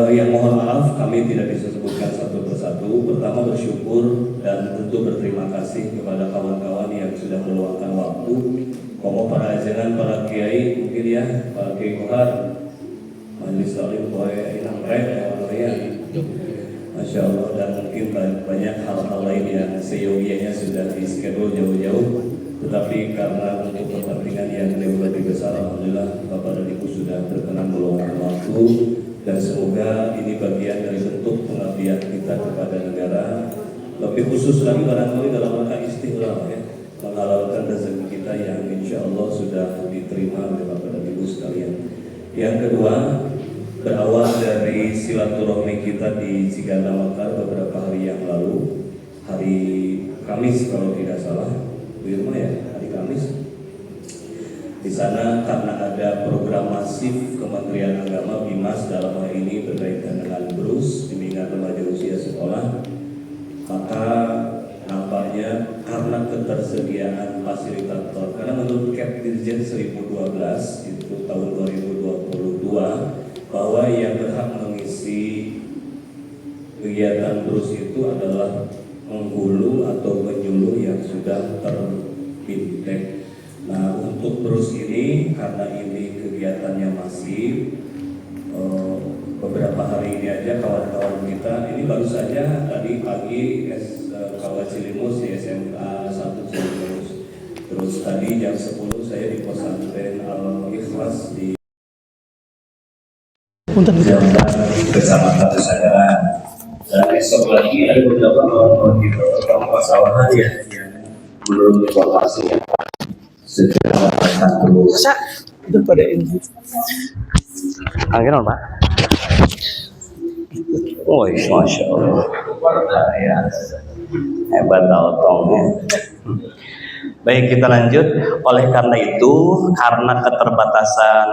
Yang mohon maaf kami tidak bisa sebutkan satu persatu. Pertama bersyukur dan tentu berterima kasih kepada kawan-kawan yang sudah meluangkan waktu. Komo para ajaran, para kiai mungkin ya, Pak Kiai Kohar, Majelis Taklim Boy Inang Rek, ya, Masya Allah, dan mungkin banyak hal-hal lain yang seyogianya sudah di schedule jauh-jauh. Tetapi karena untuk kepentingan yang lebih besar, alhamdulillah Bapak dan Ibu sudah berkenan meluangkan waktu, dan semoga ini bagian dari bentuk pengabdian kita kepada negara, lebih khusus lagi barangkali dalam rangka istiqlal ya, menghalalkan rezeki kita yang insya Allah sudah diterima oleh Bapak dan Ibu sekalian. Yang kedua, berawal dari silaturahmi kita di Ciganda Mekar beberapa hari yang lalu, hari Kamis kalau tidak salah, Bu Irma ya, hari Kamis. Di sana karena ada program masif Kementerian Agama BIMAS dalam hal ini berkaitan dengan BRUS, bimbingan remaja usia sekolah, maka nampaknya karena ketersediaan fasilitator, karena menurut Kep Dirjen 1012 itu tahun 2022 bahwa yang berhak mengisi kegiatan BRUS itu adalah penghulu atau penyuluh yang sudah terbintek. Nah, untuk BRUS ini karena ini kegiatannya masih beberapa hari ini aja kawan-kawan kita ini baru saja tadi pagi Kawah Cilimus di SMA 1 Cilimus, terus tadi jam 10 saya di pesantren Al-Ikhlas di Kecamatan Kesadaran, dan esok lagi ada beberapa kawan-kawan kita tentang pasawahan ya yang menurut informasi yang secara terus itu pada ini angin Pak. Oh, Masya Allah, ya, hebat tahu-tahunya. Baik, kita lanjut. Oleh karena itu, karena keterbatasan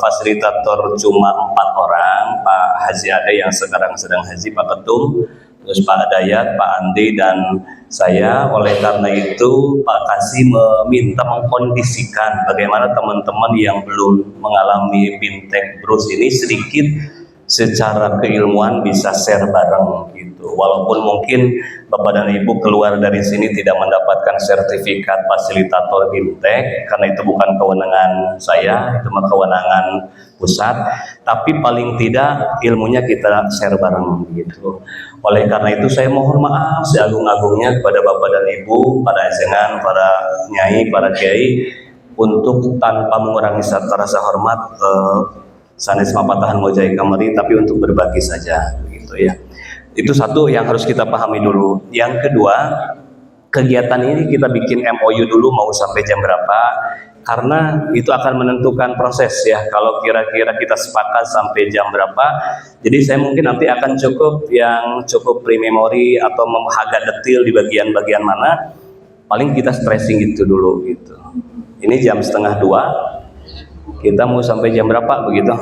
fasilitator cuma 4 orang, Pak Haji ada yang sekarang sedang haji, Pak Ketum, terus Pak Dayat, Pak Andi, dan saya. Oleh karena itu Pak Kasih meminta mengkondisikan bagaimana teman-teman yang belum mengalami bintek BRUS ini sedikit secara keilmuan bisa share bareng gitu. Walaupun mungkin Bapak dan Ibu keluar dari sini tidak mendapatkan sertifikat fasilitator bintek karena itu bukan kewenangan saya, itu mah kewenangan pusat, tapi paling tidak ilmunya kita share bareng gitu. Oleh karena itu saya mohon maaf seagung-agungnya kepada Bapak dan Ibu, para ajengan, para nyai, para kiai, untuk tanpa mengurangi rasa hormat sanes mapatahan mojai kamari, tapi untuk berbagi saja begitu ya. Itu satu yang harus kita pahami dulu. Yang kedua, kegiatan ini kita bikin MOU dulu mau sampai jam berapa, karena itu akan menentukan proses ya. Kalau kira-kira kita sepakat sampai jam berapa, jadi saya mungkin nanti akan cukup pre-memory atau agak detail di bagian-bagian mana, paling kita stressing gitu dulu gitu. Ini jam 1:30, kita mau sampai jam berapa begitu?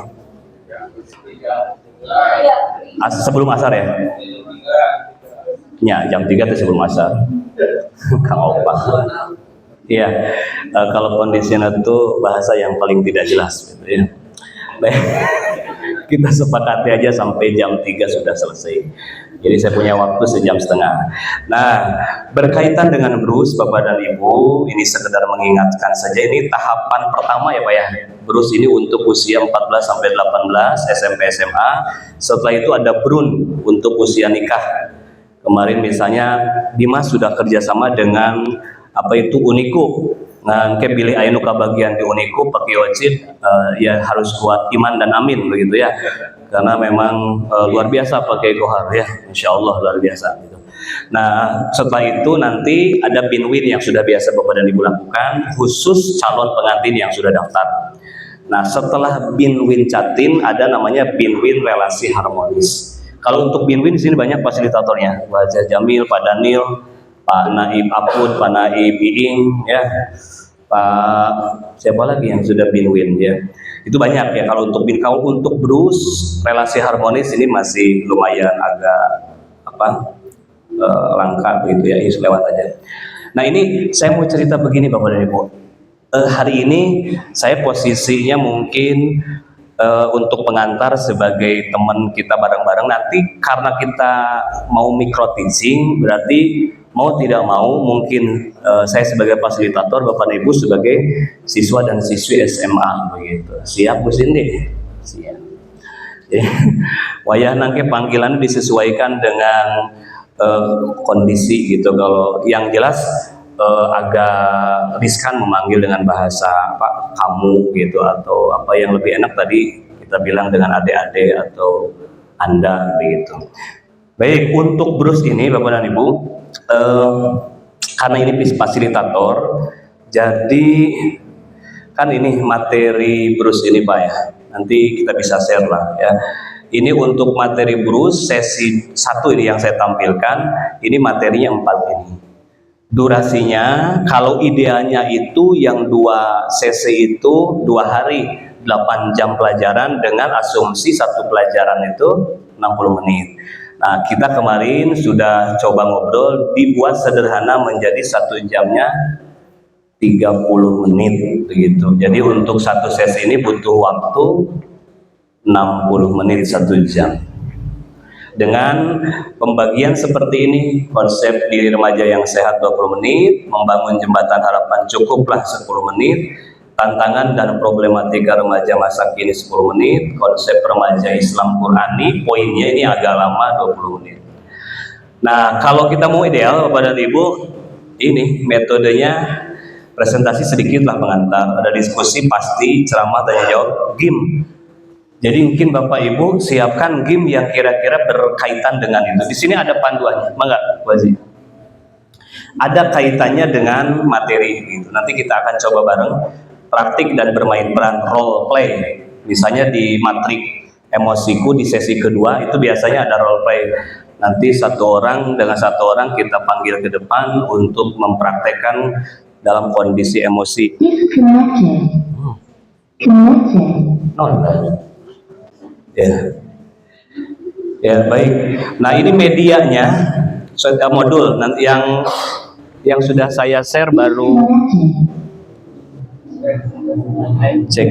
Sebelum asar ya? Ya, jam 3 itu sebelum asar. Kang Opa. Iya, kalau kondisinya itu bahasa yang paling tidak jelas gitu ya. Baik, kita sepakati aja sampai jam 3 sudah selesai. Jadi saya punya waktu sejam setengah. Nah, berkaitan dengan BRUS, Bapak dan Ibu, ini sekedar mengingatkan saja, ini tahapan pertama ya Pak ya. BRUS ini untuk usia 14 sampai 18, SMP SMA. Setelah itu ada BRUN untuk usia nikah. Kemarin misalnya Dimas sudah kerjasama dengan Uniku. Nah, kayak pilih ainu bagian di Uniku pakai wajib ya harus kuat iman dan amin begitu ya. Karena memang luar biasa pakai Kohar ya, insya Allah luar biasa gitu. Nah, setelah itu nanti ada binwin yang sudah biasa Bapak dan Ibu lakukan, khusus calon pengantin yang sudah daftar. Nah, setelah binwin catin ada namanya binwin relasi harmonis. Kalau untuk binwin di sini banyak fasilitatornya, Pak Jamil, Pak Daniel, Pak Naib Apud, Pak Naib Iing, ya, Pak siapa lagi yang sudah binwin ya. Itu banyak ya. Kalau untuk BRUS relasi harmonis ini masih lumayan agak langka begitu ya, ini lewat aja. Nah, ini saya mau cerita begini Bapak dan Ibu. Hari ini saya posisinya mungkin untuk pengantar sebagai teman kita bareng-bareng. Nanti karena kita mau micro teaching, berarti mau tidak mau mungkin saya sebagai fasilitator, Bapak dan Ibu sebagai siswa dan siswi SMA begitu. Siap Bu Cindy? Siap. Wayah nangke panggilan disesuaikan dengan kondisi gitu. Kalau yang jelas agak riskan memanggil dengan bahasa apa kamu gitu, atau apa yang lebih enak tadi kita bilang dengan adik-adik atau Anda begitu. Baik, untuk Bruce ini Bapak dan Ibu, karena ini fasilitator, jadi kan ini materi Bruce ini Pak ya, nanti kita bisa share lah ya. Ini untuk materi Bruce sesi 1 ini yang saya tampilkan, ini materinya 4 ini. Durasinya kalau idealnya itu yang 2 sesi itu 2 hari 8 jam pelajaran dengan asumsi 1 pelajaran itu 60 menit. Nah, kita kemarin sudah coba ngobrol, dibuat sederhana menjadi 1 jamnya 30 menit begitu. Jadi untuk 1 sesi ini butuh waktu 60 menit 1 jam. Dengan pembagian seperti ini, konsep diri remaja yang sehat 20 menit, membangun jembatan harapan cukuplah 10 menit, tantangan dan problematika remaja masa kini 10 menit, konsep remaja Islam Qurani, poinnya ini agak lama 20 menit. Nah, kalau kita mau ideal Bapak dan Ibu, ini metodenya presentasi sedikit lah pengantar, ada diskusi pasti, ceramah, tanya jawab, game. Jadi mungkin Bapak Ibu siapkan game yang kira-kira berkaitan dengan itu. Di sini ada panduannya, enggak, Bu Aziz? Ada kaitannya dengan materi itu. Nanti kita akan coba bareng praktik dan bermain peran role play. Misalnya di matrik emosiku di sesi kedua itu biasanya ada role play. Nanti 1 orang dengan 1 orang kita panggil ke depan untuk mempraktekkan dalam kondisi emosi. Ya baik. Nah ini medianya modul nanti yang sudah saya share baru cek.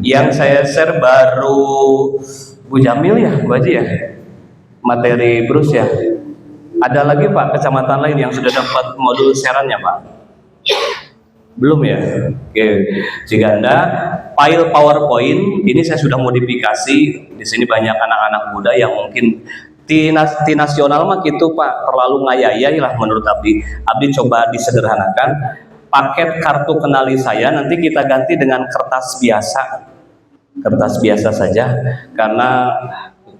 Yang saya share baru Bu Jamil ya, Bu Haji ya, materi Bruce ya. Ada lagi Pak kecamatan lain yang sudah dapat modul shareannya Pak? Belum ya? Oke, jika Anda file PowerPoint ini saya sudah modifikasi. Di sini banyak anak-anak muda yang mungkin di nasional mah gitu Pak, terlalu ngayayai lah menurut Abdi. Abdi coba disederhanakan. Paket kartu kenali saya nanti kita ganti dengan kertas biasa saja, karena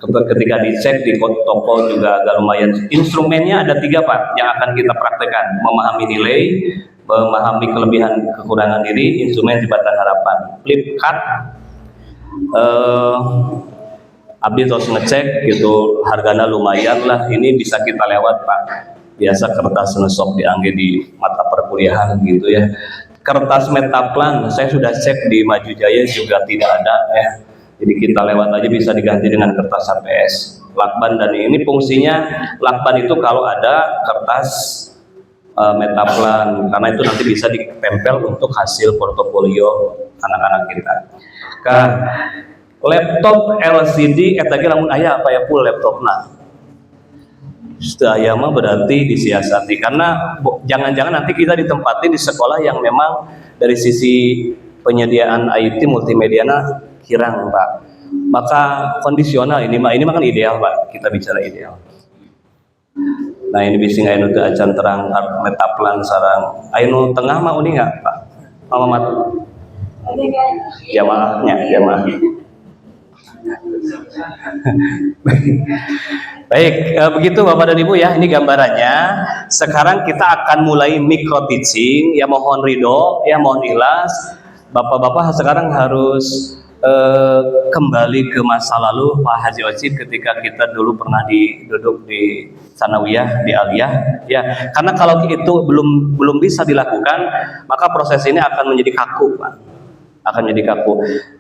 ketika dicek di toko juga agak lumayan. Instrumennya ada 3 Pak yang akan kita praktekkan: memahami nilai, memahami kelebihan kekurangan diri, instrumen jembatan harapan, flip card. Abdi terus ngecek gitu, harganya lumayan lah, ini bisa kita lewat Pak. Biasa kertas nesok diangge di mata perkuliahan gitu ya. Kertas metaplan saya sudah cek di Maju Jaya juga tidak ada ya. Jadi kita lewat aja, bisa diganti dengan kertas HPS. Lakban, dan ini fungsinya lakban itu kalau ada kertas metaplan, karena itu nanti bisa ditempel untuk hasil portofolio anak-anak kita. Laptop LCD etagi lamun aya apa ya full laptop. Nah sedaya mah berarti disiasati, karena jangan-jangan nanti kita ditempati di sekolah yang memang dari sisi penyediaan IT multimediana kirang Pak. Maka kondisional ini mah kan ideal Pak, kita bicara ideal. Nah ini bising anu teu acan terang metaplan sarang anu tengah mah uni enggak Pak? Alamat jamaah. Baik, begitu Bapak dan Ibu ya, ini gambarannya. Sekarang kita akan mulai micro teaching, ya mohon ridho, ya mohon ikhlas. Bapak-bapak sekarang harus kembali ke masa lalu Pak Haji Ocit ketika kita dulu pernah duduk di sanawiyah, di aliyah ya, karena kalau itu belum bisa dilakukan maka proses ini akan menjadi kaku Pak, akan menjadi kaku.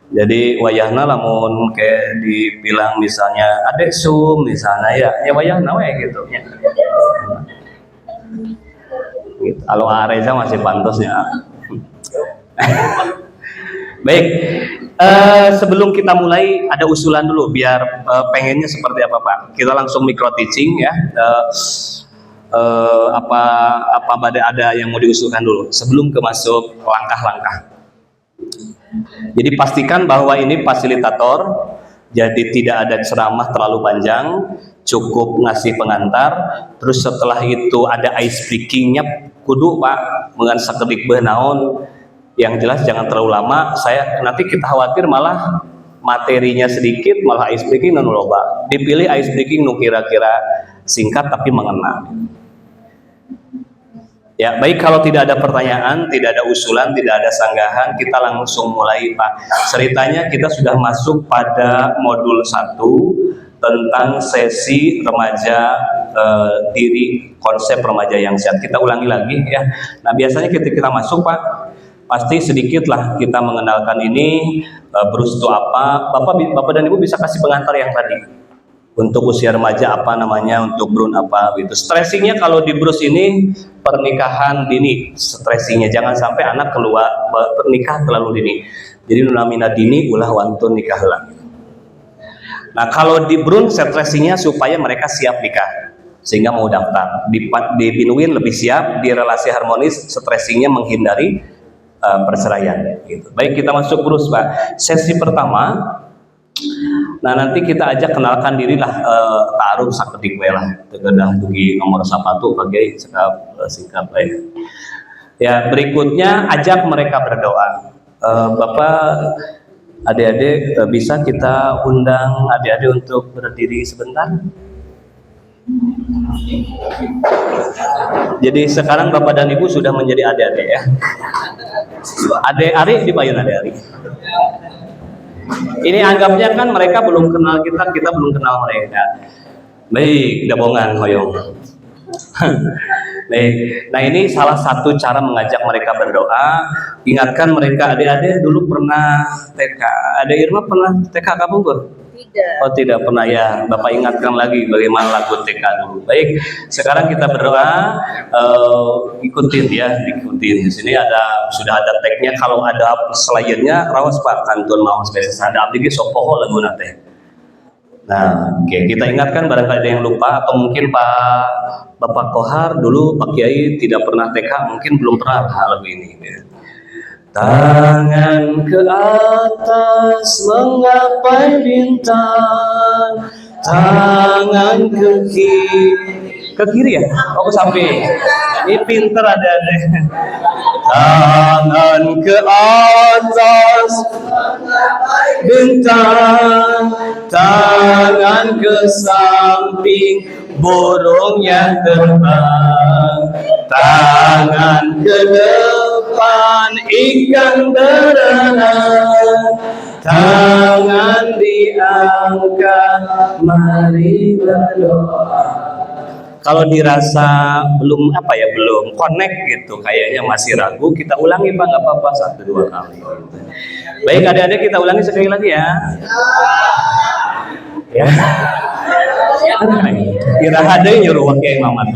Jadi wayahna lamun kayak dibilang misalnya adek Zoom misalnya ya wayahna we gitu ya. Gitu. Kalau Areza masih pantas ya. Baik, sebelum kita mulai ada usulan dulu biar pengennya seperti apa Pak. Kita langsung micro teaching ya. Apa ada yang mau diusulkan dulu sebelum ke masuk langkah-langkah. Jadi pastikan bahwa ini fasilitator, jadi tidak ada ceramah terlalu panjang, cukup ngasih pengantar, terus setelah itu ada ice breakingnya kudu Pak, dengan sakedik benaon, yang jelas jangan terlalu lama, nanti kita khawatir malah materinya sedikit, malah ice breaking nu loba. Dipilih ice breaking nu kira-kira singkat tapi mengena. Ya, baik, kalau tidak ada pertanyaan, tidak ada usulan, tidak ada sanggahan, kita langsung mulai Pak. Ceritanya kita sudah masuk pada modul 1 tentang sesi remaja diri, konsep remaja yang sehat. Kita ulangi lagi ya. Nah, biasanya ketika kita masuk Pak, pasti sedikitlah kita mengenalkan ini, Bruce itu apa. Bapak dan Ibu bisa kasih pengantar yang tadi. Untuk usia remaja apa namanya, untuk Brun apa gitu. Stressingnya kalau di Bruce ini pernikahan dini, stressingnya jangan sampai anak keluar pernikah terlalu dini. Jadi nunamina dini ulah wantun nikah heula. Nah kalau di Brun stressingnya supaya mereka siap nikah sehingga mau daftar. Di Pinwin lebih siap, di relasi harmonis stressingnya menghindari perceraian. Gitu. Baik, kita masuk Bruce Pak. Sesi pertama. Nah nanti kita ajak kenalkan diri lah, taruh sakedik we lah, tegedah dugi nomor sapatu bagai singkat baik. Ya berikutnya ajak mereka berdoa. Bapak, adik-adik bisa kita undang adik-adik untuk berdiri sebentar. Jadi sekarang Bapak dan Ibu sudah menjadi adik-adik ya. Adik-adik di payun adik-adik. Ini anggapnya kan mereka belum kenal kita belum kenal mereka. Baik, dabongan hoyong. Baik, nah ini salah satu cara mengajak mereka berdoa. Ingatkan mereka, adik-adik dulu pernah TK. Adik Irma pernah TK kamu Gur? Tidak. Oh tidak pernah ya. Bapak ingatkan lagi bagaimana lagu TK dulu. Baik, sekarang kita berdoa. Ikutin ya, ikutin. Di sini sudah ada tagnya. Kalau ada selayarnya, rawas Pak kantun mau spesies. Ada abdi sopoho lagu nate. Nah, oke, kita ingatkan barangkali ada yang lupa atau mungkin Bapak Kohar dulu Pak Kiai tidak pernah TK, mungkin belum pernah lagu ini. Tangan ke atas menggapai bintang, tangan ke kiri ya? Oh ke samping. Ini pinter ada. Tangan ke atas bintang, tangan ke samping burung yang terbang, tangan ke depan ikan berenang, tangan diangkat mari berdoa. Kalau dirasa belum connect gitu, kayaknya masih ragu, kita ulangi Pak, nggak apa-apa 1-2 kali. Baik adik-adik, kita ulangi sekali lagi ya. Ya. Kira ada nyuruh Kiai Mamat.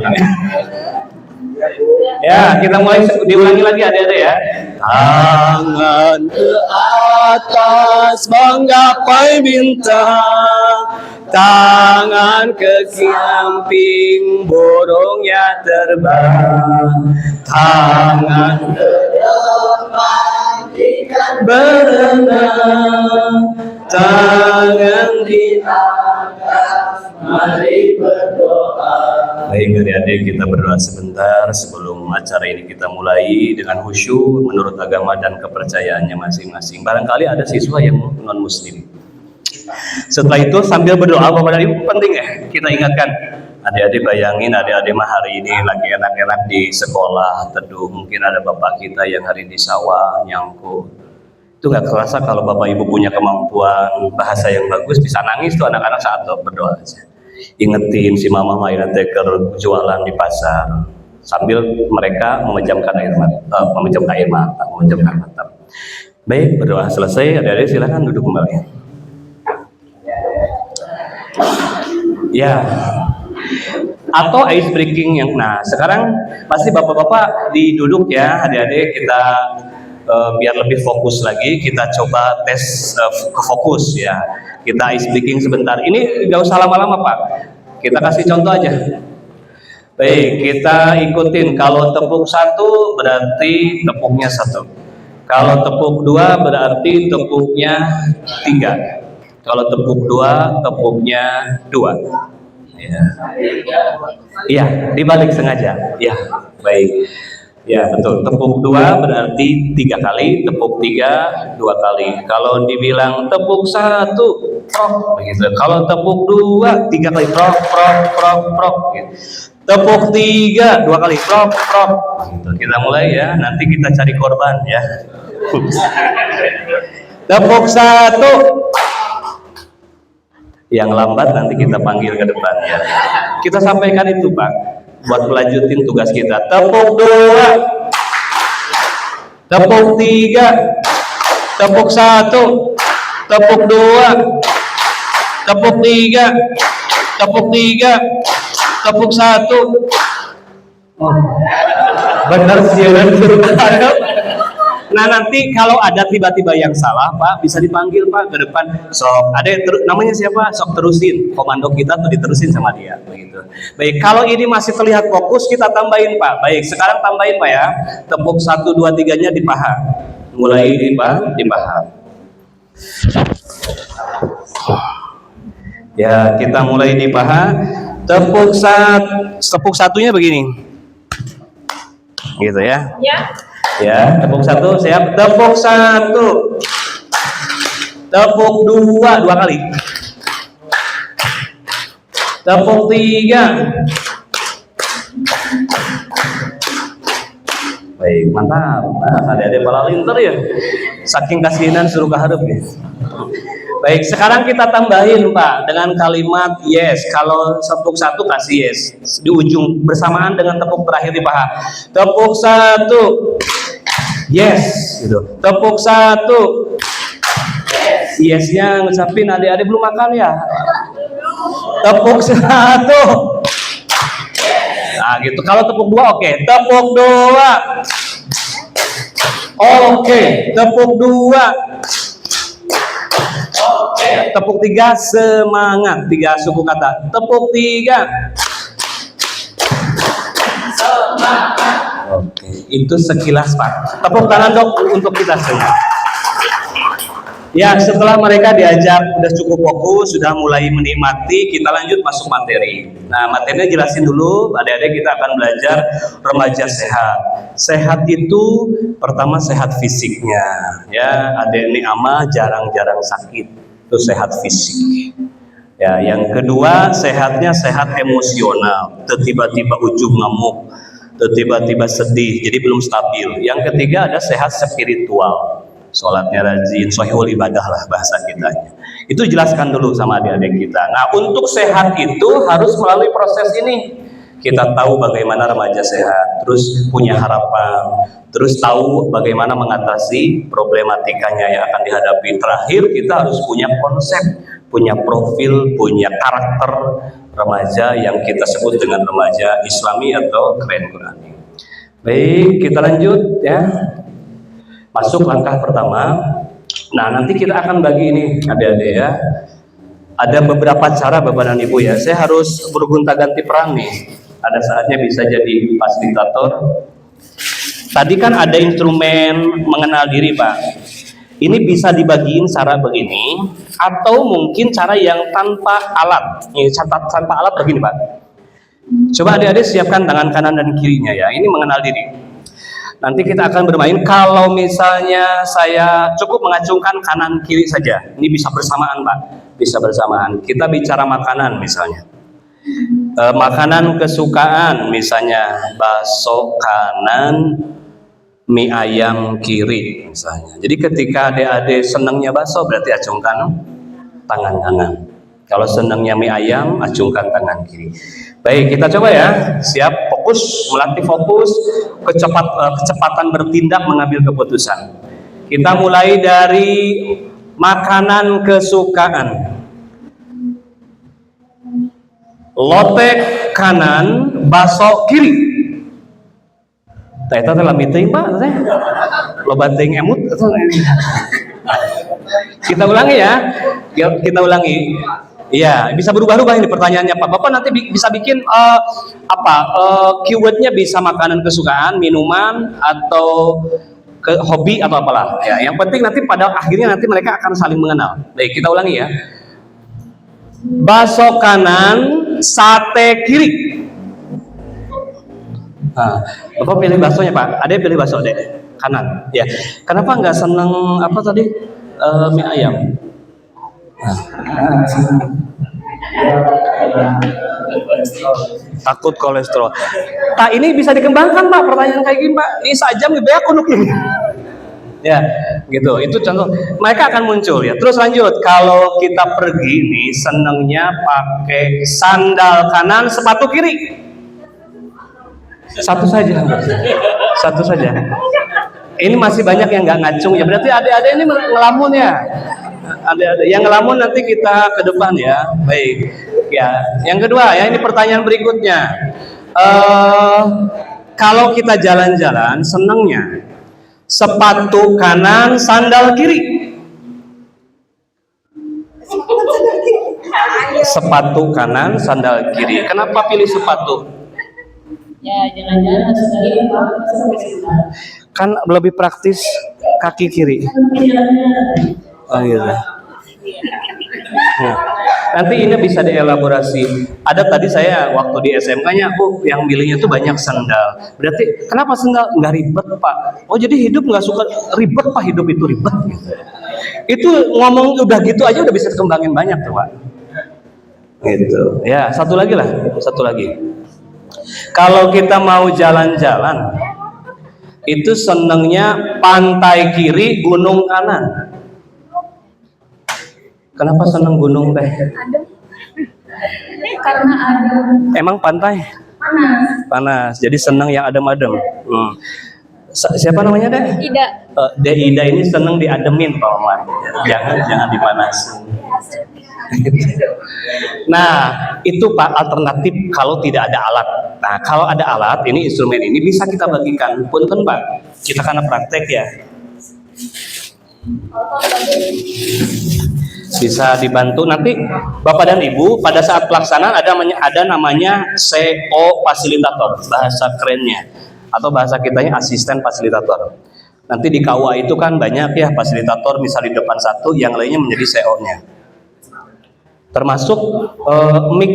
Ya, kita mulai diulangi lagi adik-adik ya. Tangan ke atas menggapai bintang, tangan ke samping burungnya terbang, tangan ke depan ikan berenang, tangan di atas mari berdoa. Baik adik-adik, kita berdoa sebentar sebelum acara ini kita mulai dengan khusyuk menurut agama dan kepercayaannya masing-masing. Barangkali ada siswa yang non muslim. Setelah itu sambil berdoa Bapak dan Ibu penting ya kita ingatkan adik-adik, bayangin adik-adik mah hari ini lagi enak-enak di sekolah teduh, mungkin ada bapak kita yang hari di sawah nyangkut. Itu nggak kerasa kalau Bapak Ibu punya kemampuan bahasa yang bagus bisa nangis tuh anak-anak saat berdoa aja. Ingetin si mama mainan teker jualan di pasar sambil mereka memejamkan air mata. Baik, berdoa selesai, adik-adik silakan duduk kembali. Ya. Atau ice breaking yang sekarang pasti bapak-bapak diduduk ya, adik-adik kita biar lebih fokus lagi, kita coba tes ke fokus ya. Kita ice breaking sebentar. Ini nggak usah lama-lama Pak. Kita kasih contoh aja. Baik, kita ikutin. Kalau tepuk 1 berarti tepuknya 1. Kalau tepuk 2 berarti tepuknya 3. Kalau tepuk 2 tepuknya 2. Ya. Iya, dibalik sengaja. Ya, baik. Ya, betul. Tepuk 2 berarti 3 kali, tepuk 3 2 kali. Kalau dibilang tepuk 1 prok begitu. Kalau tepuk 2 3 kali prok prok prok prok gitu. Tepuk 3 2 kali prok prok gitu. Kita mulai ya, nanti kita cari korban ya. Tepuk 1. Yang lambat nanti kita panggil ke depan ya. Kita sampaikan itu Pak, buat melanjutin tugas kita. Tepuk 2, tepuk 3, tepuk 1, tepuk 2, tepuk 3, tepuk 3, tepuk 1. Oh, benar sih ya. Nah nanti kalau ada tiba-tiba yang salah Pak, bisa dipanggil Pak ke depan. Sok, ada namanya siapa? Sok terusin. Komando kita tuh diterusin sama dia, begitu. Baik, kalau ini masih terlihat fokus, kita tambahin Pak. Baik, sekarang tambahin Pak ya. Tepuk 1, 2, 3-nya di paha. Mulai di paha. Ya, kita mulai di paha. Tepuk 1-nya begini. Gitu ya. Ya. Ya, tepuk 1 siap. Tepuk 1. Tepuk 2 2 kali. Tepuk 3. Baik, mantap. Nah, ada malah linter ya. Saking kasihan suruh keharap ya. Baik, sekarang kita tambahin Pak dengan kalimat yes. Kalau tepuk 1 kasih yes di ujung bersamaan dengan tepuk terakhir di paha. Tepuk 1. Yes, gitu. Tepuk 1. Yes-nya ngucapin adik-adik belum makan ya. Tepuk 1. Nah, gitu. Kalau tepuk 2 oke. Tepuk 2. Oke, tepuk 2. Tepuk 3 semangat. 3 suku kata. Tepuk 3. Semangat. Oke, itu sekilas Pak. Tepuk tangan dok untuk kita semua. Ya, setelah mereka diajak sudah cukup fokus, sudah mulai menikmati, kita lanjut masuk materi. Nah, materinya jelasin dulu, adik-adik kita akan belajar remaja sehat. Sehat itu pertama sehat fisiknya, ya. Adik ini ama jarang-jarang sakit, itu sehat fisik. Ya, yang kedua sehatnya sehat emosional, tiba-tiba ujung ngamuk, tiba-tiba sedih, jadi belum stabil. Yang ketiga ada sehat spiritual, sholatnya rajin, sahihul ibadah lah bahasa kitanya. Itu jelaskan dulu sama adik-adik kita. Nah, untuk sehat itu harus melalui proses ini. Kita tahu bagaimana remaja sehat, terus punya harapan, terus tahu bagaimana mengatasi problematikanya yang akan dihadapi. Terakhir kita harus punya konsep, punya profil, punya karakter remaja yang kita sebut dengan remaja Islami atau keren Qurani. Baik, kita lanjut ya. Masuk langkah pertama. Nah, nanti kita akan bagi ini adik-adik ya. Ada beberapa cara Bapak dan Ibu ya. Saya harus bergonta-ganti peran nih. Ada saatnya bisa jadi fasilitator. Tadi kan ada instrumen mengenal diri Pak. Ini bisa dibagiin cara begini, atau mungkin cara yang tanpa alat. Ini tanpa alat begini Pak. Coba adik-adik siapkan tangan kanan dan kirinya ya. Ini mengenal diri. Nanti kita akan bermain. Kalau misalnya saya cukup mengacungkan kanan kiri saja, ini bisa bersamaan Pak. Bisa bersamaan. Kita bicara makanan misalnya. Makanan kesukaan misalnya bakso kanan, mie ayam kiri misalnya. Jadi ketika adik-adik senangnya bakso berarti acungkan tangan kanan. Kalau senangnya mie ayam acungkan tangan kiri. Baik, kita coba ya. Siap, fokus, melatih fokus, kecepatan bertindak mengambil keputusan. Kita mulai dari makanan kesukaan. Lotek kanan, bakso kiri. Nah, itu adalah meeting Pak, teh. Loba teuing emut. Kita ulangi ya. Kita ulangi. Iya, bisa berubah-ubah ini pertanyaannya Pak. Bapak nanti bisa bikin keywordnya bisa makanan kesukaan, minuman, atau hobi atau apalah. Ya, yang penting nanti pada akhirnya nanti mereka akan saling mengenal. Baik, kita ulangi ya. Bakso kanan, sate kiri. Nah, Bapak pilih baksonya Pak. Ada yang pilih bakso deh, kanan. Ya. Kenapa nggak seneng apa tadi mie ayam? Takut kolesterol. Nah, ini bisa dikembangkan Pak. Pertanyaan kayak gini Pak. Ini sajam nih beak kunuk ini. Ya, gitu. Itu contoh. Mereka akan muncul ya. Terus lanjut. Kalau kita pergi nih senengnya pakai sandal kanan, sepatu kiri. Satu saja. Satu saja. Ini masih banyak yang nggak ngacung ya. Berarti adik-adik ini ngelamun ya. Adik-adik yang ngelamun nanti kita ke depan ya. Baik. Ya. Yang kedua ya, ini pertanyaan berikutnya. Kalau kita jalan-jalan senengnya sepatu kanan, sandal kiri. Sepatu kanan, sandal kiri. Kenapa pilih sepatu? Ya, jalan-jalan harus dari Pak sampai sekitar. Kan lebih praktis kaki kiri. Oh iya. Nah, nanti ini bisa dielaborasi. Ada tadi saya waktu di SMK-nya, Bu, yang milihnya tuh banyak sandal. Berarti kenapa sandal? Nggak ribet Pak. Oh jadi hidup nggak suka ribet Pak, hidup itu ribet. Itu ngomong udah gitu aja udah bisa dikembangin banyak tuh Pak. Gitu. Ya satu lagi lah, satu lagi. Kalau kita mau jalan-jalan, itu senengnya pantai kiri, gunung kanan. Kenapa seneng gunung teh? Karena ada Emang pantai? panas. Panas. Jadi seneng yang adem-adem. Siapa namanya Dek? Tidak. Dek Ida ini seneng diademin Pak Omar. Jangan dipanasin. Nah, itu Pak alternatif kalau tidak ada alat. Nah, kalau ada alat, ini instrumen ini bisa kita bagikan. Punten Pak, kita karena praktek ya. Bisa dibantu nanti Bapak dan Ibu pada saat pelaksanaan ada namanya CO fasilitator, bahasa kerennya, atau bahasa kitanya asisten fasilitator. Nanti di KUA itu kan banyak ya fasilitator, misal di depan satu, yang lainnya menjadi CO-nya. Termasuk mic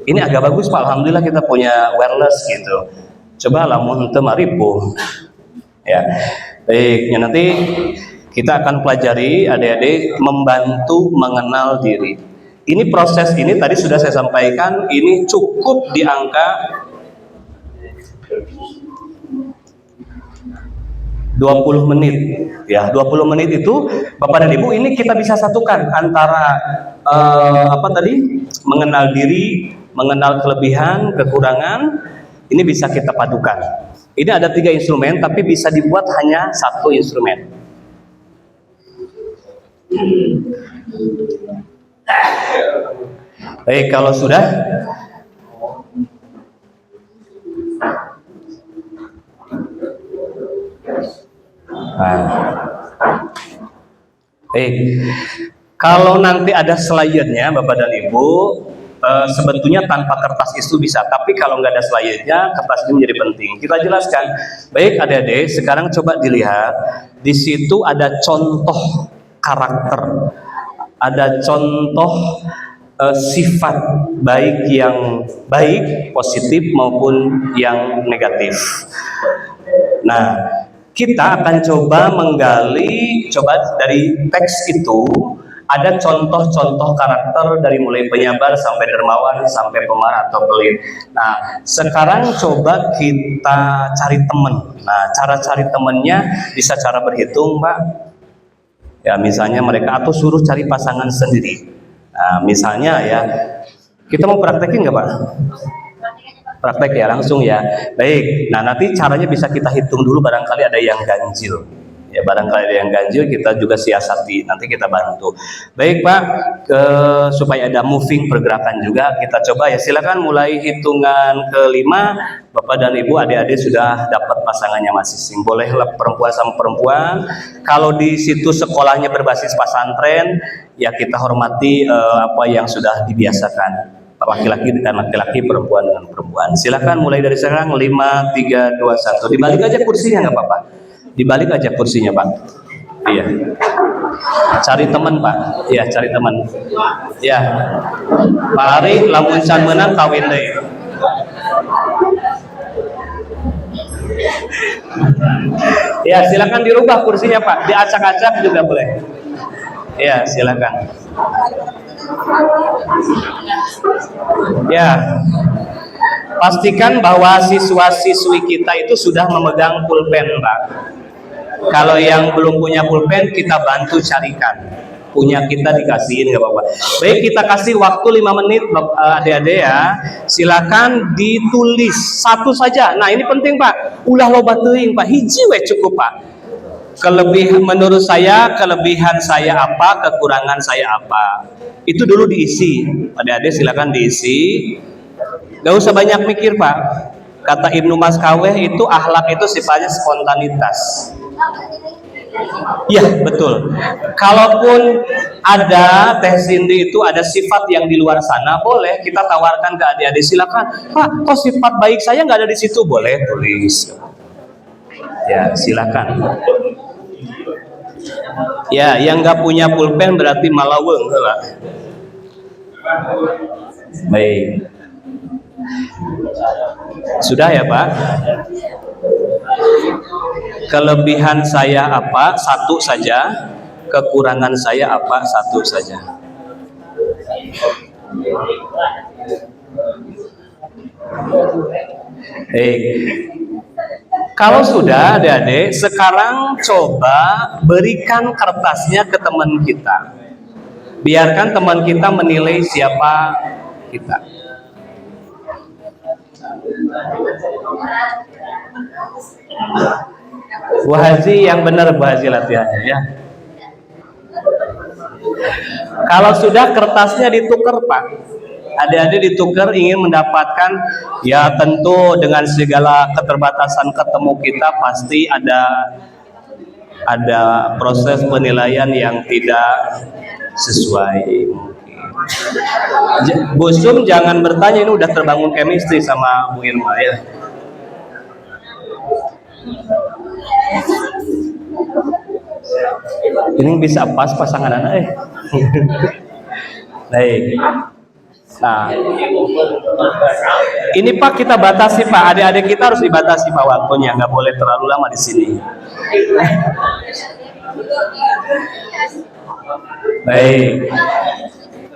ini agak bagus Pak, alhamdulillah kita punya wireless gitu. Coba lamun teu maripuh. Ya. Baik, ya nanti kita akan pelajari adik-adik membantu mengenal diri. Ini proses ini tadi sudah saya sampaikan, ini cukup di angka 20 menit. Ya, 20 menit itu Bapak dan Ibu ini kita bisa satukan antara mengenal diri, mengenal kelebihan, kekurangan, ini bisa kita padukan. Ini ada 3 instrumen tapi bisa dibuat hanya 1 instrumen. Baik, kalau sudah kalau nanti ada slide-nya Bapak dan Ibu, sebetulnya tanpa kertas itu bisa, tapi kalau nggak ada slide-nya, kertas ini menjadi penting. Kita jelaskan. Baik adik-adik, sekarang coba dilihat. Di situ ada contoh karakter, ada contoh sifat baik yang baik, positif maupun yang negatif. Nah, kita akan coba menggali, dari teks itu ada contoh-contoh karakter dari mulai penyabar sampai dermawan sampai pemarah atau pelit. Nah, sekarang coba kita cari teman. Nah, cara cari temannya bisa cara berhitung, Pak. Ya, misalnya mereka atau suruh cari pasangan sendiri. Nah, misalnya ya, kita mau praktekin nggak Pak? Praktek ya, langsung ya. Baik, nah nanti caranya bisa kita hitung dulu, barangkali ada yang ganjil. Ya barangkali ada yang ganjil, kita juga siasati, nanti kita bantu. Baik Pak, supaya ada moving pergerakan juga, kita coba ya. Silakan mulai hitungan kelima, Bapak dan Ibu, adik-adik sudah dapat pasangannya masing-masing. Bolehlah perempuan sama perempuan. Kalau di situ sekolahnya berbasis pesantren, ya kita hormati apa yang sudah dibiasakan. Laki-laki dengan laki-laki, perempuan dengan perempuan. Silakan mulai dari sekarang. 5, 3, 2, 1. Dibalik aja kursinya nggak apa-apa. Dibalik aja kursinya Pak. Iya. Cari teman Pak. Iya, cari teman. Iya. Pak Ari, lamun can menang kawin deh. Ya, silakan dirubah kursinya Pak. Diacak-acak juga boleh. Ya, silakan. Ya, pastikan bahwa siswa-siswi kita itu sudah memegang pulpen, Pak. Kalau yang belum punya pulpen, kita bantu carikan. Punya kita dikasihin, nggak apa-apa. Baik, kita kasih waktu 5 menit, adik-adik ya. Silakan ditulis satu saja. Nah, ini penting, Pak. Ulah loba teuing, Pak. Hiji we cukup, Pak. Menurut saya, kelebihan saya apa, kekurangan saya apa. Itu dulu diisi. Adik-adik silakan diisi. Gak usah banyak mikir Pak. Kata Ibnu Maskaweh itu akhlak itu sifatnya spontanitas. Iya betul. Kalaupun ada Teh Cindy itu ada sifat yang di luar sana, boleh kita tawarkan ke adik-adik. Silakan Pak, kok sifat baik saya nggak ada di situ, boleh tulis. Ya silakan. Ya, yang nggak punya pulpen berarti malaweng lah. Baik. Sudah ya Pak? Kelebihan saya apa? Satu saja. Kekurangan saya apa? Satu saja. Baik. Kalau sudah adik-adik, sekarang coba berikan kertasnya ke teman kita. Biarkan teman kita menilai siapa kita. Bu Haji yang benar Bu Haji latihannya ya. Kalau sudah kertasnya ditukar Pak. Adik-adik ditukar ingin mendapatkan, ya tentu dengan segala keterbatasan ketemu kita pasti ada proses penilaian yang tidak sesuai. Bu Sum jangan bertanya, ini udah terbangun chemistry sama Bu Irma ya. Ini bisa pas pasangan anak Baik. Nah, ini Pak kita batasi Pak, adik-adik kita harus dibatasi Pak waktunya, nggak boleh terlalu lama di sini. Baik.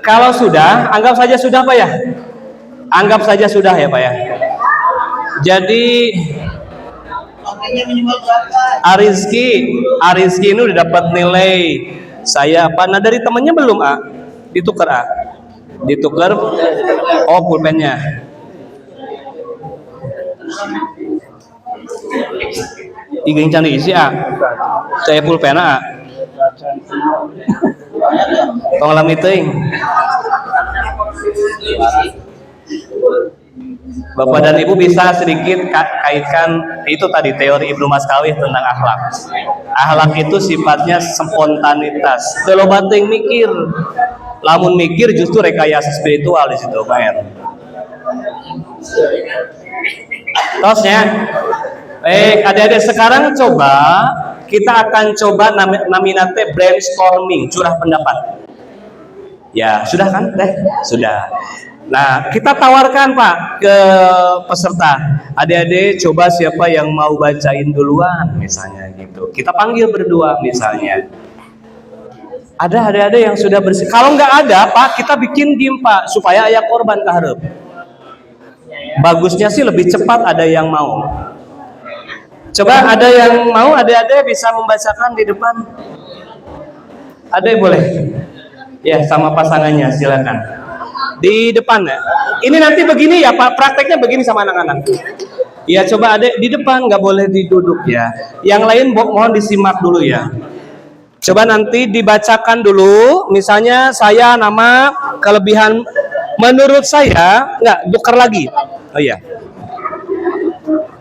Kalau sudah, anggap saja sudah Pak ya. Anggap saja sudah ya Pak ya. Jadi Arizki ini udah dapat nilai saya apa? Nah dari temennya belum ditukar ditukar. Oh pulpennya. Ingin cari isi saya pulpena tolong meeting. Bapak dan Ibu bisa sedikit kaitkan itu tadi teori Ibnu Maskawih tentang akhlak. Akhlak itu sifatnya spontanitas. Kalau bating mikir, lamun mikir justru rekayasa spiritual di situ, Pak Er. Terusnya, baik adik-adik sekarang coba kita akan coba naminate brainstorming, curah pendapat. Ya sudah kan? Sudah. Nah, kita tawarkan Pak ke peserta. Adik-adik coba siapa yang mau bacain duluan misalnya gitu. Kita panggil berdua misalnya. Ada adik-adik yang sudah bersih. Kalau nggak ada Pak, kita bikin game Pak supaya aya korban kaharep. Bagusnya sih lebih cepat ada yang mau. Coba ada yang mau, adik-adik bisa membacakan di depan. Ada yang boleh? Ya, sama pasangannya silakan. Di depan ya. Ini nanti begini ya Pak, prakteknya begini sama anak-anak. Ya coba adek di depan, nggak boleh diduduk ya. Yang lain mohon disimak dulu ya. Coba nanti dibacakan dulu. Misalnya saya nama kelebihan menurut saya nggak tukar lagi. Oh iya.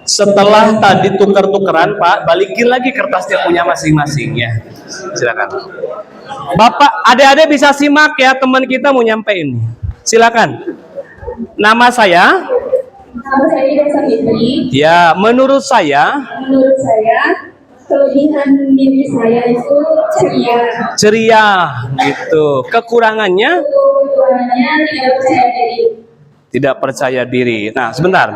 Setelah tadi tukar-tukeran Pak, balikin lagi kertasnya punya masing-masing ya. Silakan. Bapak, adik-adik bisa simak ya, teman kita mau nyampein. Silakan. Nama saya. Nama saya Desa Fitri. Ya, menurut saya Kelebihan diri saya itu ceria. Ceria, gitu. Kekurangannya Kekurangannya tidak percaya diri. tidak percaya diri. Nah, sebentar.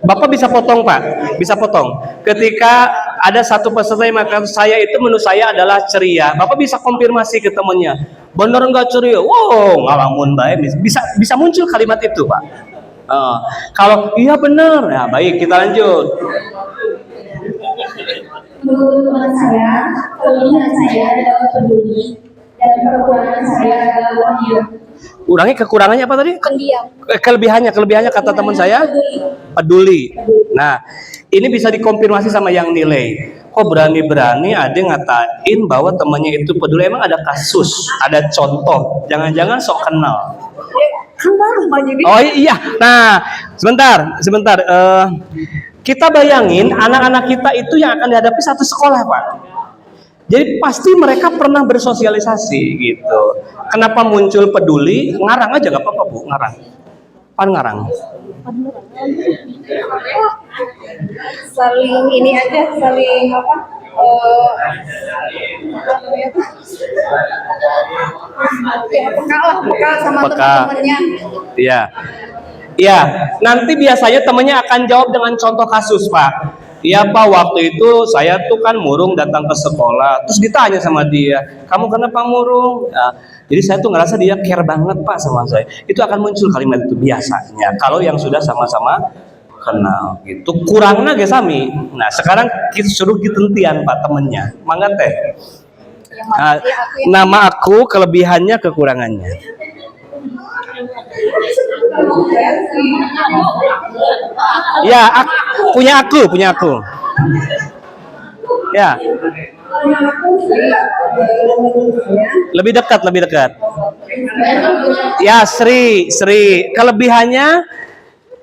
Bapak bisa potong, Pak. Bisa potong. Ketika ada satu peserta yang mengatakan saya itu menurut saya adalah ceria. Bapak bisa konfirmasi ke temannya. Bener nggak ceria? Wow, ngalamun baik. Bisa muncul kalimat itu, Pak. Kalau iya benar, ya baik, kita lanjut. Menurut teman saya, kelebihan saya adalah peduli dan kekurangan saya adalah pendiam. Ulangi, kekurangannya apa tadi? Pendiam. Kelebihannya kata teman saya peduli. Nah, ini bisa dikonfirmasi sama yang nilai. Kok berani-berani ada ngatain bahwa temannya itu peduli? Emang ada kasus, ada contoh? Jangan-jangan sok kenal. Oh iya. Nah, sebentar. Kita bayangin anak-anak kita itu yang akan dihadapi satu sekolah, Pak. Jadi pasti mereka pernah bersosialisasi gitu. Kenapa muncul peduli? Ngarang aja nggak apa-apa, Bu, ngarang. Ngarang. Saling ini aja, saling apa? Peka sama teman-temannya. Iya. Iya, nanti biasanya temennya akan jawab dengan contoh kasus, Pak. Iya Pak, waktu itu saya tuh kan murung datang ke sekolah, terus ditanya sama dia, kamu kenapa murung? Nah, jadi saya tuh ngerasa dia care banget Pak sama saya. Itu akan muncul kalimat itu biasanya, kalau yang sudah sama-sama kenal gitu. Kurangnya ge sami. Nah sekarang kita suruh ditentian Pak temennya, mangga teh. Nah, nama aku, kelebihannya, kekurangannya. Ya, punya aku. Ya. Lebih dekat. Ya, Sri. Kelebihannya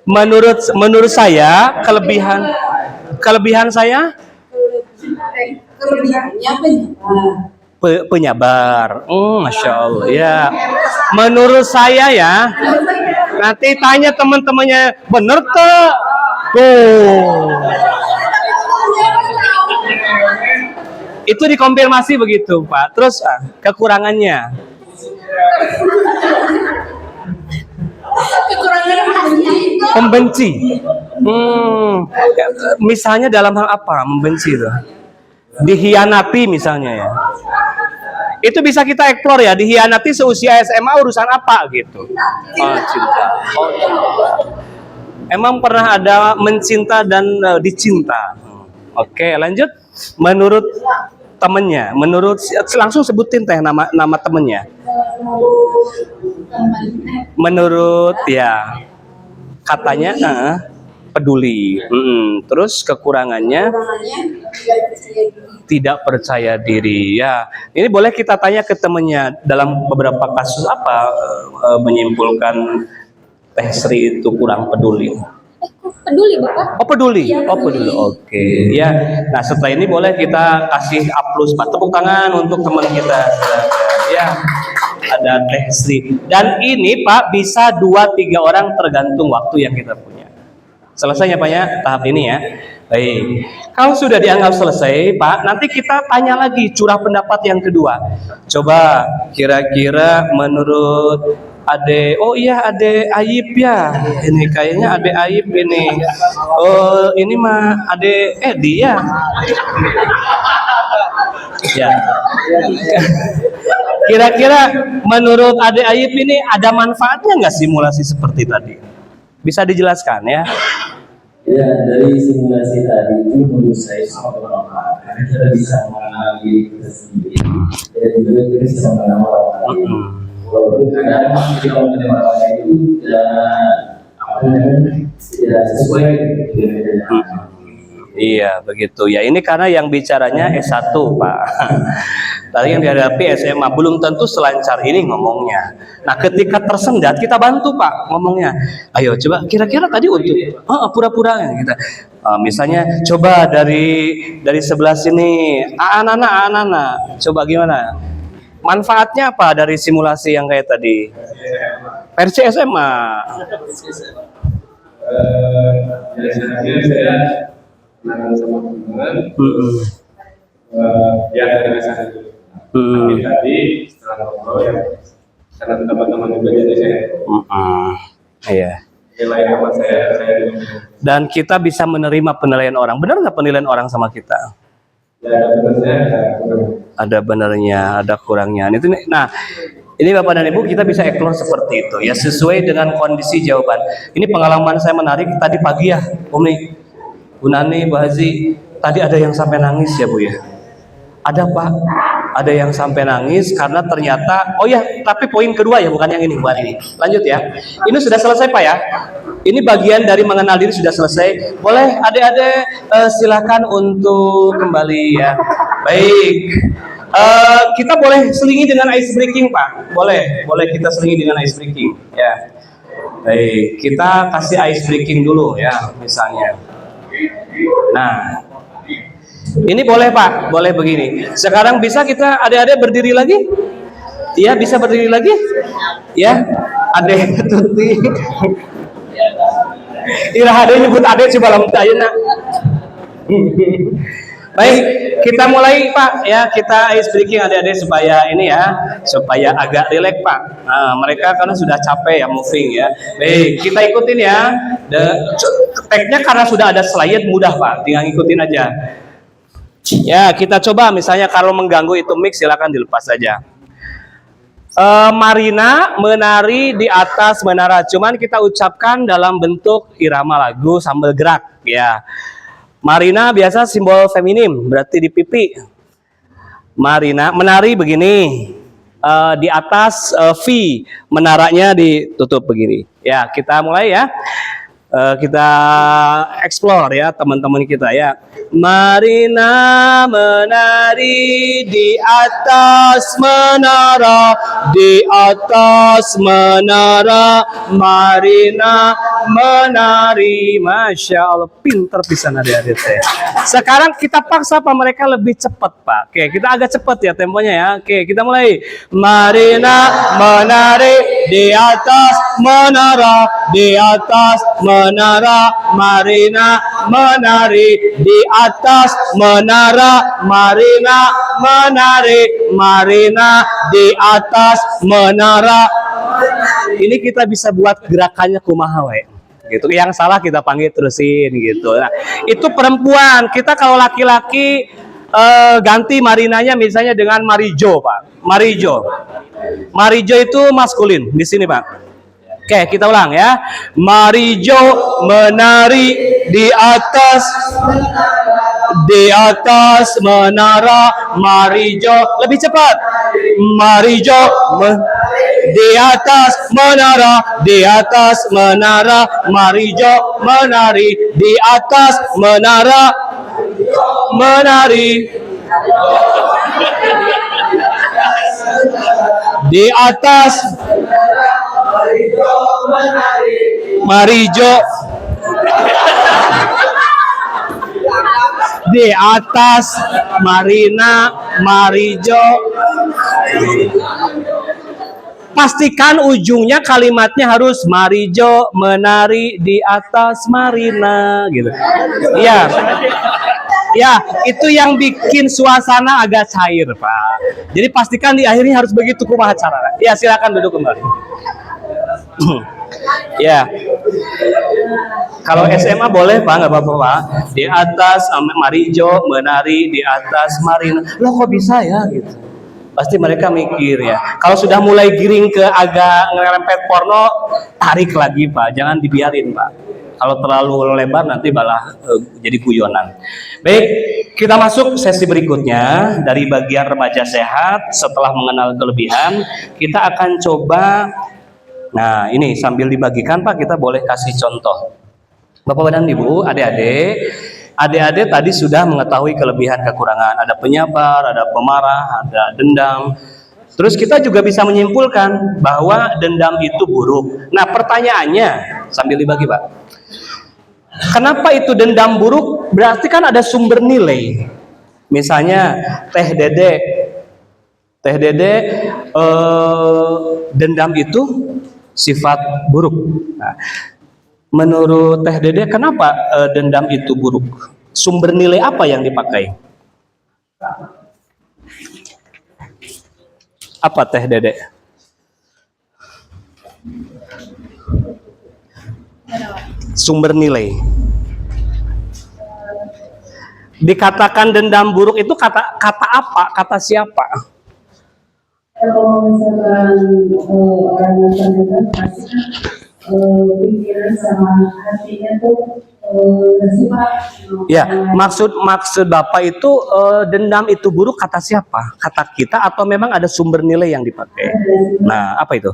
menurut saya, kelebihan saya penyabar. Masya Allah. Ya. Menurut saya ya. Nanti tanya teman-temannya, bener tuh. Itu dikonfirmasi begitu, Pak. Terus kekurangannya. Membenci. Misalnya dalam hal apa membenci itu? Dihianati misalnya ya. Itu bisa kita explore ya, dihianati seusia SMA urusan apa gitu. Cinta. Emang pernah ada mencinta dan dicinta. Oke, lanjut. Menurut temennya, langsung sebutin teh nama temennya. Menurut ya katanya peduli. Terus kekurangannya tidak percaya diri. Ya, ini boleh kita tanya ke temannya dalam beberapa kasus apa menyimpulkan Teh Sri itu kurang peduli. Peduli Bapak? Oh peduli. Ya, peduli. Oke. Ya. Nah setelah ini boleh kita kasih aplaus Pak, tepuk tangan untuk teman kita. Ya. Ada Teh Sri. Dan ini Pak bisa 2-3 orang tergantung waktu yang kita punya. Selesainya Pak ya tahap ini ya. Baik, kalau sudah dianggap selesai, Pak, nanti kita tanya lagi curah pendapat yang kedua. Coba kira-kira menurut Ade, oh iya Ade Ayib ya, ini kayaknya Ade Ayib ini. Oh ini mah Ade Edi ya. Ya. Kira-kira menurut Ade Ayib ini ada manfaatnya nggak simulasi seperti tadi? Bisa dijelaskan ya? Ya, dari simulasi tadi itu menurut saya sangat bermanfaat karena kita bisa mengenal diri kita sendiri dan juga kita bisa mengenal orang lain. Walaupun kadang kita mengenal orang lain itu tidak sesuai dengan Iya, begitu ya. Ini karena yang bicaranya S1, Pak. Tadi yang dihadapi SMA belum tentu selancar ini ngomongnya. Nah, ketika tersendat kita bantu, Pak, ngomongnya. Ayo coba kira-kira tadi untuk pura-pura kita. Misalnya coba dari sebelah sini, anak-anak, coba gimana? Manfaatnya apa dari simulasi yang kayak tadi? Versi SMA. Jadi saya menang sama teman, ya dari sana dulu. Tapi tadi setelah ngobrol ya, karena teman-teman juga jadi saya. Iya. Nilai sama saya. Dan kita bisa menerima penilaian orang. Benar nggak penilaian orang sama kita? Ya ada benernya, ada kurang. Ada benernya, ada kurangnya. Nah, ini Bapak dan Ibu kita bisa explore seperti itu ya, sesuai dengan kondisi jawaban. Ini pengalaman saya menarik tadi pagi ya, Umi, Bu Nani, Bu Haji. Tadi ada yang sampai nangis ya Bu ya. Ada Pak, ada yang sampai nangis karena ternyata, oh ya, tapi poin kedua ya, bukan yang ini, bukan ini. Lanjut ya. Ini sudah selesai Pak ya. Ini bagian dari mengenal diri sudah selesai. Boleh adik-adik silakan untuk kembali ya. Baik. Kita boleh selingi dengan ice breaking Pak. Boleh kita selingi dengan ice breaking ya. Baik, kita kasih ice breaking dulu ya, misalnya. Nah, ini boleh Pak, boleh begini. Sekarang bisa kita adik-adik berdiri lagi? Iya, bisa berdiri lagi? Ya, adik Tuti. Ira adik nyebut adik coba lamun teu ayeuna. Baik, kita mulai Pak ya, kita ice breaking adik-adik supaya ini ya, supaya agak rileks Pak. Nah, mereka karena sudah capek ya moving ya. Baik, kita ikutin ya. Tag-nya karena sudah ada slide mudah Pak, tinggal ikutin aja. Ya, kita coba misalnya kalau mengganggu itu mic silakan dilepas saja. Marina menari di atas menara, cuman kita ucapkan dalam bentuk irama lagu sambil gerak ya. Marina biasa simbol feminim, berarti di pipi. Marina menari begini, di atas V, menaranya ditutup begini. Ya, kita mulai ya. Kita explore ya teman-teman kita ya. Marina menari di atas menara, di atas menara. Marina menari, masya Allah, pinter pisan adik-adik saya. Sekarang kita paksa Pak mereka lebih cepat Pak. Oke, kita agak cepat ya temponya ya. Oke, kita mulai. Marina menari di atas menara, di atas menara. Marina menari di atas menara. Marina menari, Marina di atas menara. Ini kita bisa buat gerakannya kumaha we. Gitu. Yang salah kita panggil terusin gitu. Nah, itu perempuan. Kita kalau laki-laki ganti Marinanya misalnya dengan Marijo, Pak. Marijo. Marijo itu maskulin di sini, Pak. Oke, kita ulang ya. Marijo menari di atas menara. Marijo lebih cepat. Marijo di atas menara, di atas menara. Marijo menari di atas menara. Menari di atas Marijo di atas Marina. Marijo. Pastikan ujungnya kalimatnya harus Marijo menari di atas Marina gitu. Iya. Ya, itu yang bikin suasana agak cair, Pak. Jadi pastikan di akhirnya harus begitu kumaha carana. Ya, silakan duduk kembali. Ya. Kalau SMA boleh, Pak, nggak apa-apa, Pak. Di atas Marijo menari di atas Marina. Loh kok bisa ya gitu. Pasti mereka mikir ya. Kalau sudah mulai giring ke agak ngerempet porno, tarik lagi Pak. Jangan dibiarin Pak. Kalau terlalu lebar nanti malah jadi guyonan. Baik, kita masuk sesi berikutnya dari bagian remaja sehat. Setelah mengenal kelebihan, kita akan coba Nah, ini sambil dibagikan Pak, kita boleh kasih contoh. Bapak dan Ibu, adik-adik tadi sudah mengetahui kelebihan kekurangan. Ada penyabar, ada pemarah, ada dendam. Terus kita juga bisa menyimpulkan bahwa dendam itu buruk. Nah, pertanyaannya sambil dibagi Pak, kenapa itu dendam buruk? Berarti kan ada sumber nilai. Misalnya Teh Dede dendam itu sifat buruk. Nah, menurut Teh Dede kenapa dendam itu buruk? Sumber nilai apa yang dipakai? Apa Teh Dede? Sumber nilai. Dikatakan dendam buruk itu kata apa? Kata siapa? Kalau misalkan orang yang terdekat pasti pikiran sama hatinya tuh bersifat. Ya, maksud Bapak itu dendam itu buruk kata siapa? Kata kita atau memang ada sumber nilai yang dipakai? Nah, apa itu?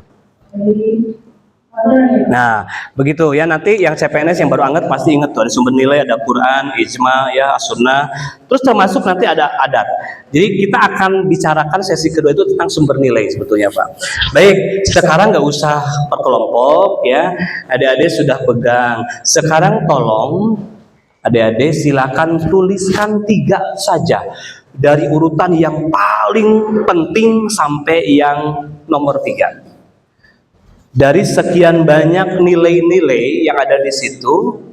Nah, begitu ya, nanti yang CPNS yang baru anget pasti ingat tuh ada sumber nilai, ada Quran, ijma, ya, sunnah, terus termasuk nanti ada adat. Jadi kita akan bicarakan sesi kedua itu tentang sumber nilai sebetulnya Pak. Baik, sekarang nggak usah per kelompok ya, adik-adik sudah pegang. Sekarang tolong adik-adik silakan tuliskan 3 saja dari urutan yang paling penting sampai yang nomor 3. Dari sekian banyak nilai-nilai yang ada di situ,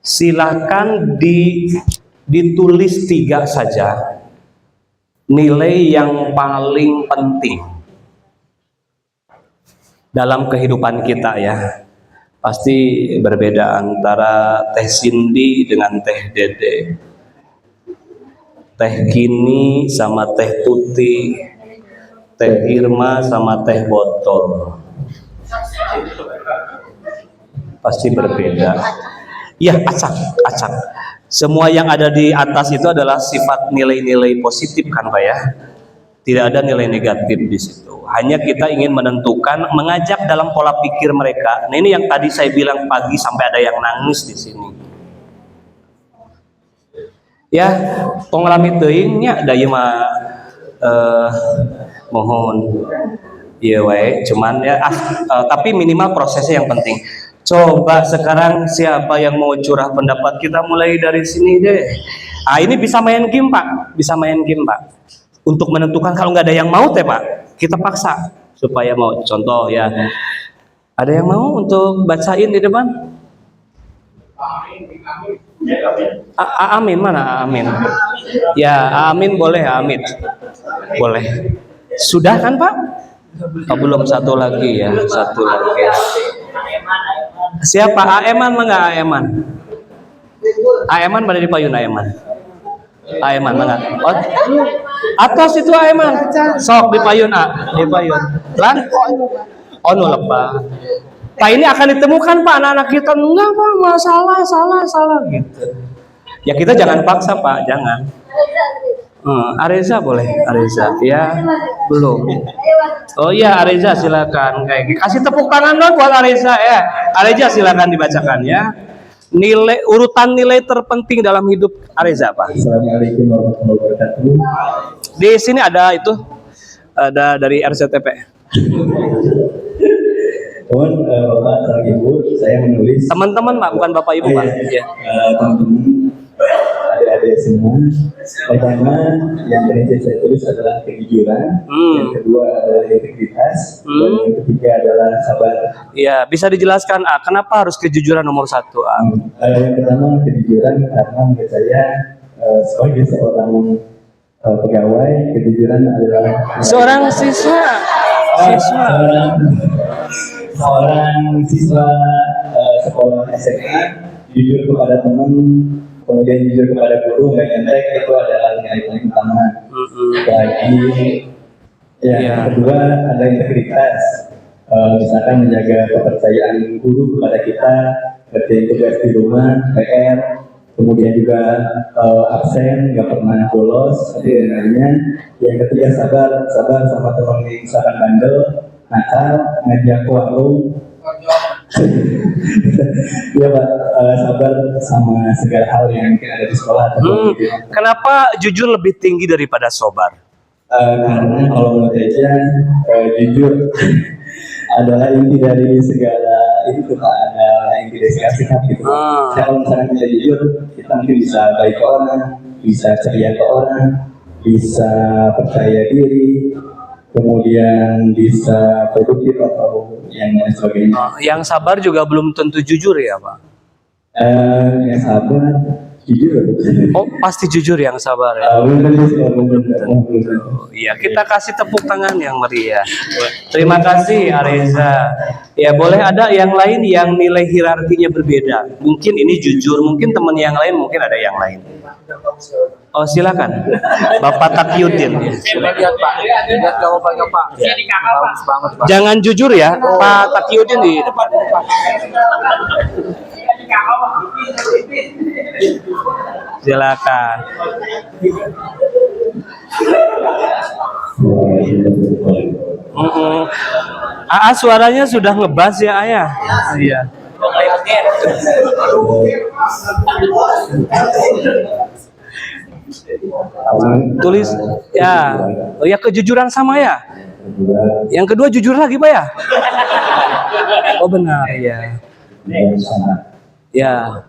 silakan ditulis 3 saja nilai yang paling penting dalam kehidupan kita ya. Pasti berbeda antara Teh Cindy dengan Teh Dede, Teh Kini sama Teh Tuti, Teh Irma sama Teh Botol. Pasti berbeda. Ya, acak. Semua yang ada di atas itu adalah sifat nilai-nilai positif kan Pak ya. Tidak ada nilai negatif di situ. Hanya kita ingin menentukan, mengajak dalam pola pikir mereka. Nah, ini yang tadi saya bilang pagi sampai ada yang nangis di sini. Ya, pengalami teuingnya da ieu mah mohon iya wae, cuman ya tapi minimal prosesnya yang penting. Coba sekarang siapa yang mau curah pendapat, kita mulai dari sini deh. Ini bisa main game Pak, untuk menentukan. Kalau nggak ada yang mau Pak, kita paksa supaya mau. Contoh ya, ada yang mau untuk bacain di depan? Amin mana Amin? Ya Amin boleh, Amin boleh. Sudah kan Pak? Belum, satu lagi ya, satu lagi. Siapa? Aeman mangga Aeman? Aeman pada di payun Aeman. Aeman mangga. Oh, atas itu Aeman. Sok di payun di payun. Lan? Oh nu lepas. Nah ini akan ditemukan Pak anak-anak kita, enggak Pak, salah gitu. Ya kita jangan paksa Pak, jangan. Areza boleh, Areza ya belum. Oh iya Areza silakan. Kasih tepuk tangan dong buat Areza ya. Areza silakan dibacakan ya. Urutan nilai terpenting dalam hidup Areza Pak. Assalamualaikum warahmatullahi wabarakatuh. Di sini ada ada dari RCTP. Mohon Bapak dan Ibu, saya menulis. Teman-teman Pak, bukan Bapak Ibu Pak. Ya. Teman-teman, adik-adik semua. Pertama, yang tadi saya tulis adalah kejujuran. Yang kedua adalah integritas. Dan yang ketiga adalah sabar. Ya, bisa dijelaskan kenapa harus kejujuran nomor 1? Yang pertama kejujuran karena menurut saya sebagai seorang pegawai, kejujuran adalah seorang siswa. Seorang siswa sekolah SMA jujur kepada teman, kemudian jujur kepada guru, nggak nyontek, itu adalah nilai paling utama. Yang kedua ada integritas, misalkan menjaga kepercayaan guru kepada kita, kerjain tugas di rumah, PR, kemudian juga absen, nggak pernah bolos, dan lainnya. Yang ketiga sabar sama teman yang misalkan bandel, nakal, ngajak ke warung. Ya Pak, sabar sama segala hal yang mungkin ada di sekolah atau di rumah. Kenapa jujur lebih tinggi daripada sobar? Karena kalau menurut Eja, jujur adalah inti dari segala itu Pak, adalah inti dari segala sikap gitu. Nah, kalau misalnya kita jujur, kita mungkin bisa baik ke orang, bisa ceria ke orang, bisa percaya diri, kemudian bisa produktif atau yang lain sebagainya. Yang sabar juga belum tentu jujur ya Pak? Yang sabar, jujur. Oh pasti jujur yang sabar ya? Iya, kita kasih tepuk tangan yang meriah. Terima kasih Areza. Ya boleh ada yang lain yang nilai hierarkinya berbeda. Mungkin ini jujur, mungkin teman yang lain, mungkin ada yang lain. Oh silakan, Bapak Takyudin. Lihat Pak, lihat jawabannya Pak. Bagus banget Pak. Jangan jujur ya, Pak Takyudin di depan. Silakan. Suaranya sudah ngebas ya Ayah. Iya. Tulis ya. Oh ya, kejujuran sama ya. Yang kedua jujur lagi Pak ya. Oh benar ya. Ya.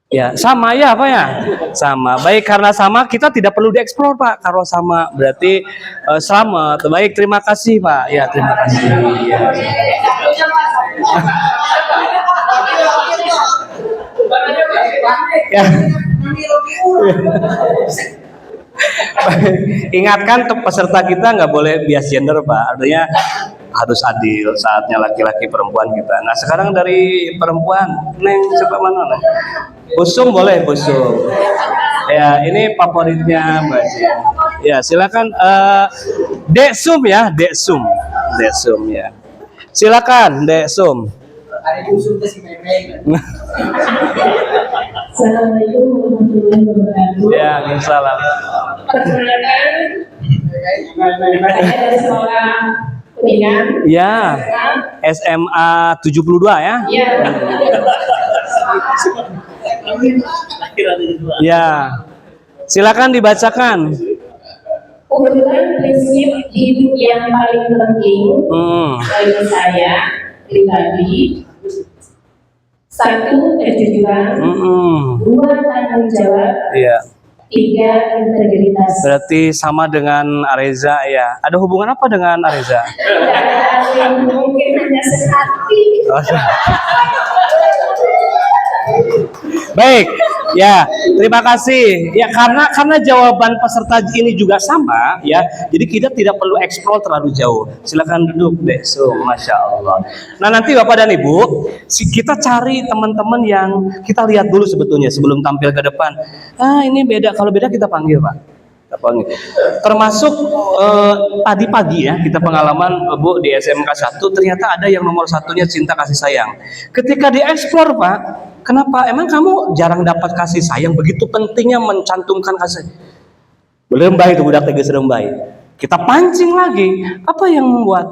Ya, sama ya Pak ya? Sama. Baik, karena sama kita tidak perlu dieksplor Pak. Kalau sama berarti selamat. Baik, terima kasih Pak. Ya, terima kasih. Ya. Ingatkan peserta kita nggak boleh bias gender Pak. Artinya harus adil saatnya laki-laki perempuan kita. Nah sekarang dari perempuan, Neng coba mana Neng? Busum boleh Busum. Ya ini favoritnya Mbak Cia. Ya silakan Dek Sum ya, Dek Sum ya. Silakan Dek Sum. Assalamualaikum warahmatullahi wabarakatuh. Ya, salam. Perkenalkan, saya dari sekolah Kuningan. Ya, SMA 72 ya. Ya. Ya, silakan dibacakan. Kebetulan prinsip hidup yang paling penting bagi saya pribadi, 1 kejujuran, 2 tanggung jawab, Iya. 3 integritas. Berarti sama dengan Areza ya. Ada hubungan apa dengan Areza? Mungkin hanya sehati. Baik, ya terima kasih. Ya karena jawaban peserta ini juga sama, ya. Jadi kita tidak perlu eksplor terlalu jauh. Silakan duduk deh. So, masya Allah. Nah nanti Bapak dan Ibu, kita cari teman-teman yang kita lihat dulu sebetulnya sebelum tampil ke depan. Ini beda. Kalau beda kita panggil Pak. Termasuk tadi pagi ya kita pengalaman Bu di SMK 1 ternyata ada yang nomor satunya cinta kasih sayang. Ketika dieksplor Pak, kenapa emang kamu jarang dapat kasih sayang, begitu pentingnya mencantumkan kasih? Belum baik itu budak tegas rembai. Kita pancing lagi, apa yang membuat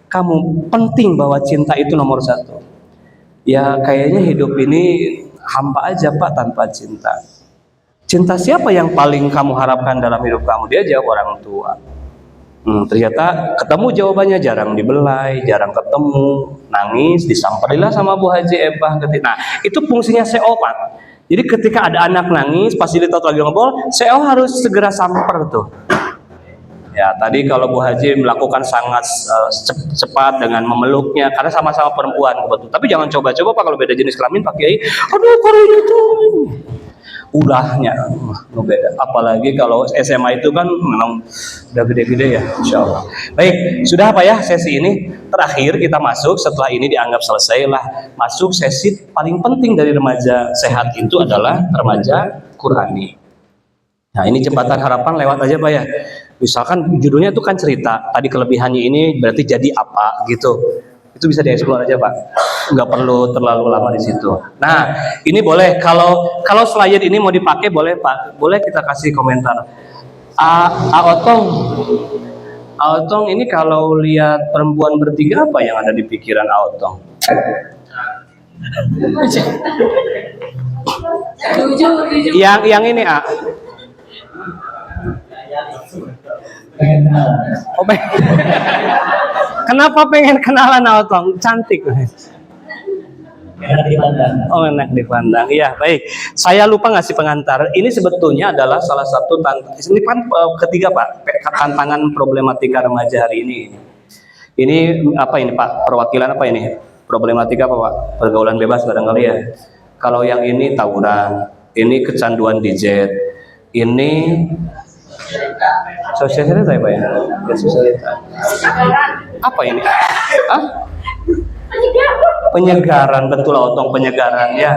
kamu penting bahwa cinta itu nomor satu? Ya kayaknya hidup ini hampa aja Pak tanpa cinta. Cinta siapa yang paling kamu harapkan dalam hidup kamu? Dia jawab orang tua. Ternyata ketemu jawabannya jarang dibelai, jarang ketemu, nangis, disamperilah sama Bu Haji Ebah. Nah, itu fungsinya CO Pak. Jadi ketika ada anak nangis, fasilitas lagi ngobrol, CO harus segera samper tuh. Ya, tadi kalau Bu Haji melakukan sangat cepat dengan memeluknya, karena sama-sama perempuan kebetulan. Tapi jangan coba-coba Pak kalau beda jenis kelamin Pak Kiai. Aduh, kalau itu ulahnya beda. Apalagi kalau SMA itu kan memang udah gede-gede ya, insya Allah. Baik, sudah Pak ya sesi ini terakhir kita masuk. Setelah ini dianggap selesai lah. Masuk sesi paling penting dari remaja sehat itu adalah remaja Qurani. Nah ini jembatan harapan lewat aja Pak ya. Misalkan judulnya itu kan cerita. Tadi kelebihannya ini berarti jadi apa gitu. Itu bisa dieksplor aja Pak, nggak perlu terlalu lama di situ. Nah ini boleh kalau slide ini mau dipakai boleh Pak, boleh kita kasih komentar. Otong Aotong ini kalau lihat perempuan bertiga apa yang ada di pikiran Aotong? Yang ini Oh, kenapa pengen kenalan Aotong? Cantik. Oh, enak dipandang. Iya, baik. Saya lupa ngasih pengantar. Ini sebetulnya adalah salah satu ini kan ketiga Pak, tantangan problematika remaja hari ini. Ini apa ini Pak? Perwakilan apa ini? Problematika apa Pak? Pergaulan bebas barangkali ya. Kalau yang ini tawuran, ini kecanduan gadget, ini sosialita ya Pak ya? Sosialita. Apa ini? Penyegaran, betul Otong, penyegaran ya.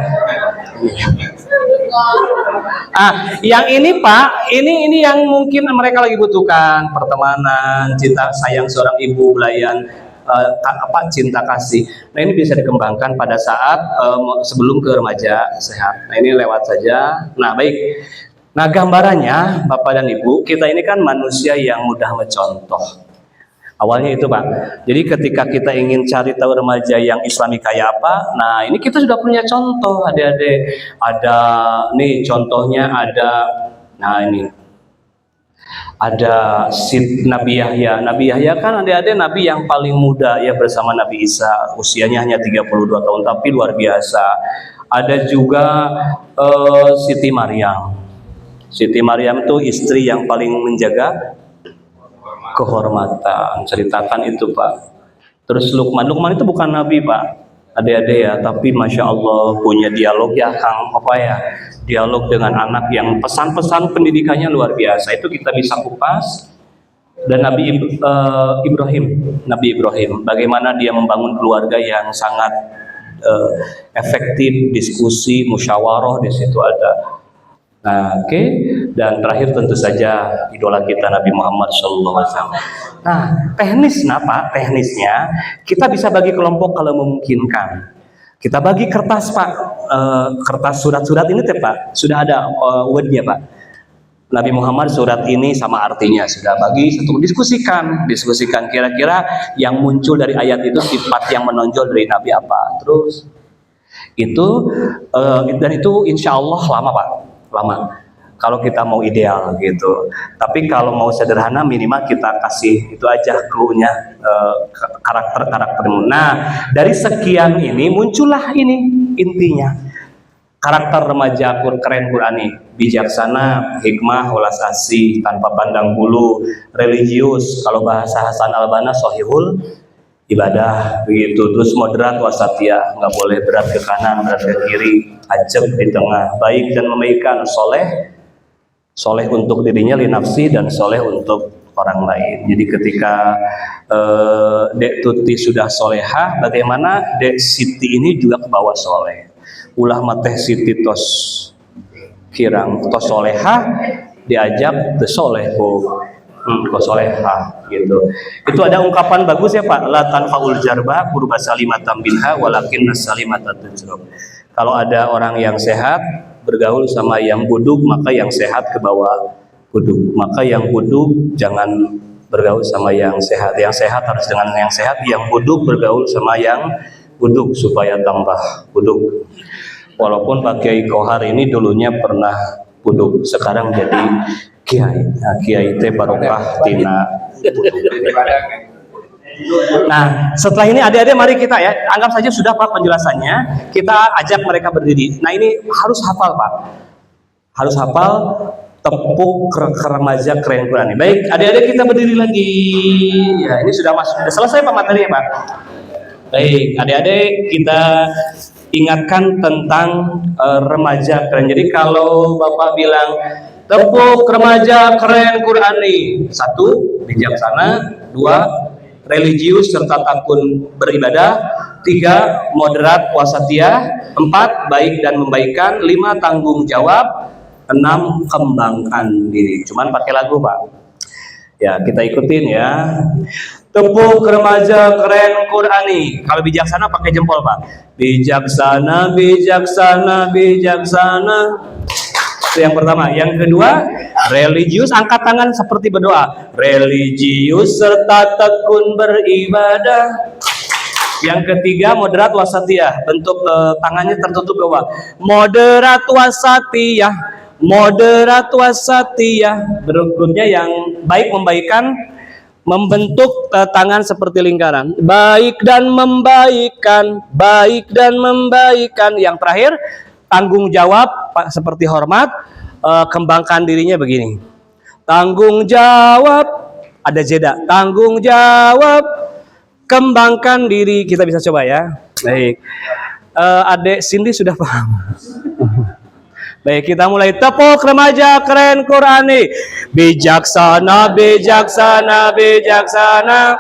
Yang ini Pak, ini yang mungkin mereka lagi butuhkan, pertemanan, cinta sayang seorang ibu, belayan, cinta kasih. Nah ini bisa dikembangkan pada saat sebelum ke remaja sehat. Nah ini lewat saja. Nah baik. Nah gambarannya Bapak dan Ibu, kita ini kan manusia yang mudah mencontoh. Awalnya itu Pak. Jadi ketika kita ingin cari tahu remaja yang Islami kayak apa, nah ini kita sudah punya contoh adik-adik. Ada nih contohnya ada, nah ini ada Nabi Yahya. Nabi Yahya kan adik-adik Nabi yang paling muda ya bersama Nabi Isa. Usianya hanya 32 tahun tapi luar biasa. Ada juga Siti Maryam. Siti Maryam itu istri yang paling menjaga kehormatan, ceritakan itu Pak. Terus Lukman itu bukan nabi Pak, adik-adik ya, tapi masya Allah punya dialog ya Kang, apa ya, dialog dengan anak yang pesan-pesan pendidikannya luar biasa. Itu kita bisa kupas. Dan Nabi Ibrahim, bagaimana dia membangun keluarga yang sangat efektif, diskusi, musyawarah di situ ada. Nah, oke. Dan terakhir tentu saja idola kita Nabi Muhammad SAW. Nah, teknisnya kita bisa bagi kelompok kalau memungkinkan. Kita bagi kertas Pak, kertas surat-surat ini Pak, sudah ada wordnya Pak. Nabi Muhammad surat ini sama artinya sudah bagi satu diskusikan kira-kira yang muncul dari ayat itu sifat yang menonjol dari Nabi apa. Terus itu dan itu insya Allah lama Pak. Lama kalau kita mau ideal gitu, tapi kalau mau sederhana minimal kita kasih itu aja clue-nya, karakter-karaktermu. Nah dari sekian ini muncullah ini intinya karakter remaja keren Qurani, bijaksana, hikmah, welas asih, tanpa pandang bulu, religius, kalau bahasa Hasan Albana sohihul ibadah begitu, terus moderat wasatiyah, nggak boleh berat ke kanan, berat ke kiri, ajab di tengah, baik dan membaikkan, soleh untuk dirinya linafsi dan soleh untuk orang lain. Jadi ketika Dek Tuti sudah solehah, bagaimana Dek Siti ini juga ke bawah soleh. Ulah mateh Siti tos kirang tos solehah diajak te soleh solehah gitu. Itu ada ungkapan bagus ya Pak, la tanfaul jarba qurba salimatan binha walakin nasalimatan tujrab. Kalau ada orang yang sehat bergaul sama yang buduk, maka yang sehat ke bawah buduk. Maka yang buduk jangan bergaul sama yang sehat. Yang sehat harus dengan yang sehat, yang buduk bergaul sama yang buduk supaya tambah buduk. Walaupun Pak Kiai Kohar ini dulunya pernah buduk, sekarang jadi kiai. Nah, kiai teh barokah tina. Nah, setelah ini adik-adik mari kita ya, anggap saja sudah Pak penjelasannya. Kita ajak mereka berdiri. Nah, ini harus hafal Pak. Harus hafal tepuk remaja keren Qurani. Baik, adik-adik kita berdiri lagi. Ya, ini sudah selesai Pak materinya Pak. Baik, adik-adik kita ingatkan tentang remaja keren. Jadi kalau Bapak bilang tepuk remaja keren Qurani, 1 bijaksana, 2 religius serta takun beribadah, 3 moderat wasatiyah, 4 baik dan membaikkan, 5 tanggung jawab, 6 kembangkan diri. Cuman pakai lagu Pak. Ya kita ikutin ya. Tepuk remaja keren Qurani. Kalau bijaksana pakai jempol Pak. Bijaksana, bijaksana, bijaksana. Itu yang pertama. Yang kedua, religius, angkat tangan seperti berdoa. Religius serta tekun beribadah. Yang ketiga, moderat wasatiyah. Bentuk tangannya tertutup ke bawah. Moderat wasatiyah. Moderat wasatiyah. Berikutnya yang baik membaikan, membentuk tangan seperti lingkaran. Baik dan membaikan, baik dan membaikan. Yang terakhir, tanggung jawab seperti hormat, kembangkan dirinya begini. Tanggung jawab, ada jeda. Tanggung jawab, kembangkan diri. Kita bisa coba ya. Baik. Adek Cindy sudah paham. Baik, kita mulai. Tepuk remaja keren Qurani. Bijaksana, bijaksana, bijaksana.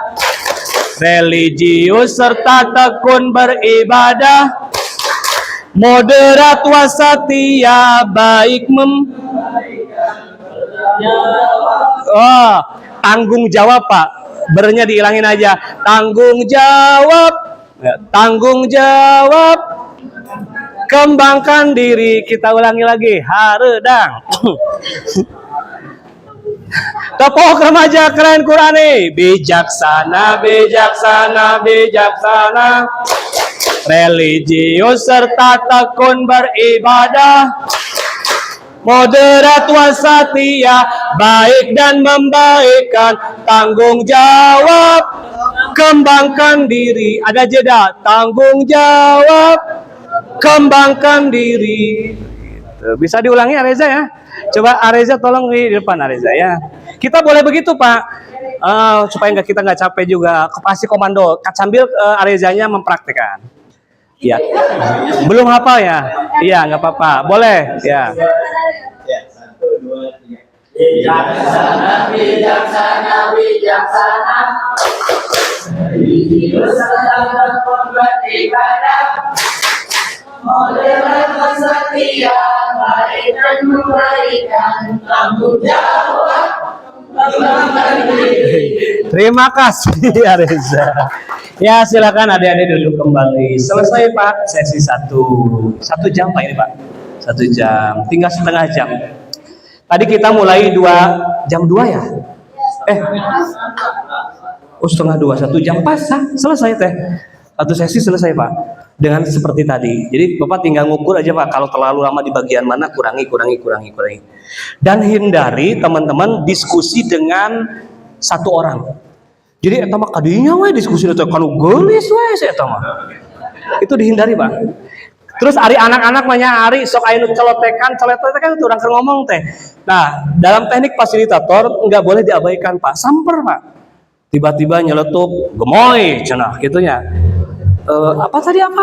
Religius serta tekun beribadah. Moderat wasatiyah, baik tanggung jawab Pak. Bernya dihilangin aja. Tanggung jawab. Tanggung jawab. Kembangkan diri. Kita ulangi lagi. Haredang. Tepuk remaja keren Qurani. Bijaksana, bijaksana, bijaksana. Religius serta tekun beribadah. Moderat wasatiyah, baik dan membaikan. Tanggung jawab, kembangkan diri. Ada jeda. Tanggung jawab, kembangkan diri. Bisa diulangi Areza ya. Coba Areza tolong di depan Areza ya. Kita boleh begitu Pak, supaya kita nggak capek juga. Kasih komando sambil Arezanya mempraktikkan. Ya, belum hafal ya? Iya, nggak apa-apa. Boleh ya. Ya, 1, 2, 3. Bijaksana, bijaksana, bijaksana. Religius serta tekun beribadah. Moderat wasatiyah, baik dan membaikan. Tanggung jawab, kembangkan diri. Terima kasih Areza. Ya silakan adik-adik duduk kembali. Selesai Pak sesi 1 jam Pak ini Pak. 1 jam. Tinggal setengah jam. Tadi kita mulai jam 2 ya? Setengah 2, 1 jam pas selesai teh. 1 sesi selesai Pak. Dengan seperti tadi. Jadi Bapak tinggal ngukur aja Pak. Kalau terlalu lama di bagian mana kurangi. Dan hindari teman-teman diskusi dengan satu orang. Jadi eta mah kadinya we diskusi itu kalau geulis we eta mah. Itu dihindari, Pak. Terus ari anak-anak mah ari sok aya nu celotekan itu urang keur ngomong teh. Nah, dalam teknik fasilitator enggak boleh diabaikan, Pak. Samper, Pak. Tiba-tiba nyeletuk, gemoy cenah gitunya. Apa tadi apa?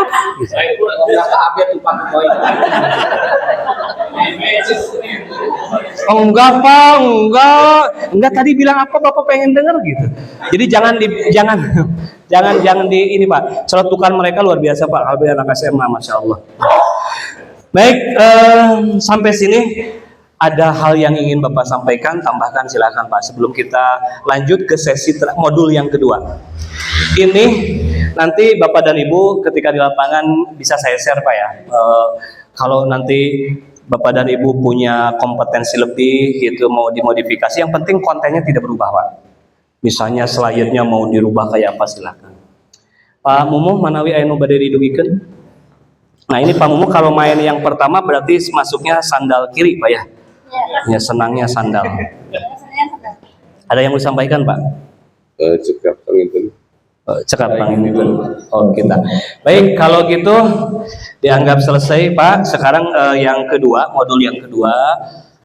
Oh, enggak Pak, enggak tadi bilang apa Bapak pengen dengar gitu. Jadi jangan di ini Pak. Celetukan mereka luar biasa Pak. Albi anak SMA, Masya Allah. Baik, sampai sini ada hal yang ingin Bapak sampaikan, tambahkan silakan Pak. Sebelum kita lanjut ke sesi modul yang kedua. Ini nanti Bapak dan Ibu ketika di lapangan bisa saya share Pak ya. Kalau nanti Bapak dan Ibu punya kompetensi lebih gitu mau dimodifikasi, yang penting kontennya tidak berubah Pak. Misalnya slide-nya mau dirubah kayak apa silakan. Pak Mumu manawi anu bade didugikeun. Nah ini Pak Mumu kalau main yang pertama berarti masuknya sandal kiri Pak ya. Ya senangnya sandal. Ada yang mau disampaikan Pak? Cekap pangin itu. Oh kita. Baik kalau gitu dianggap selesai Pak. Sekarang yang kedua, modul yang kedua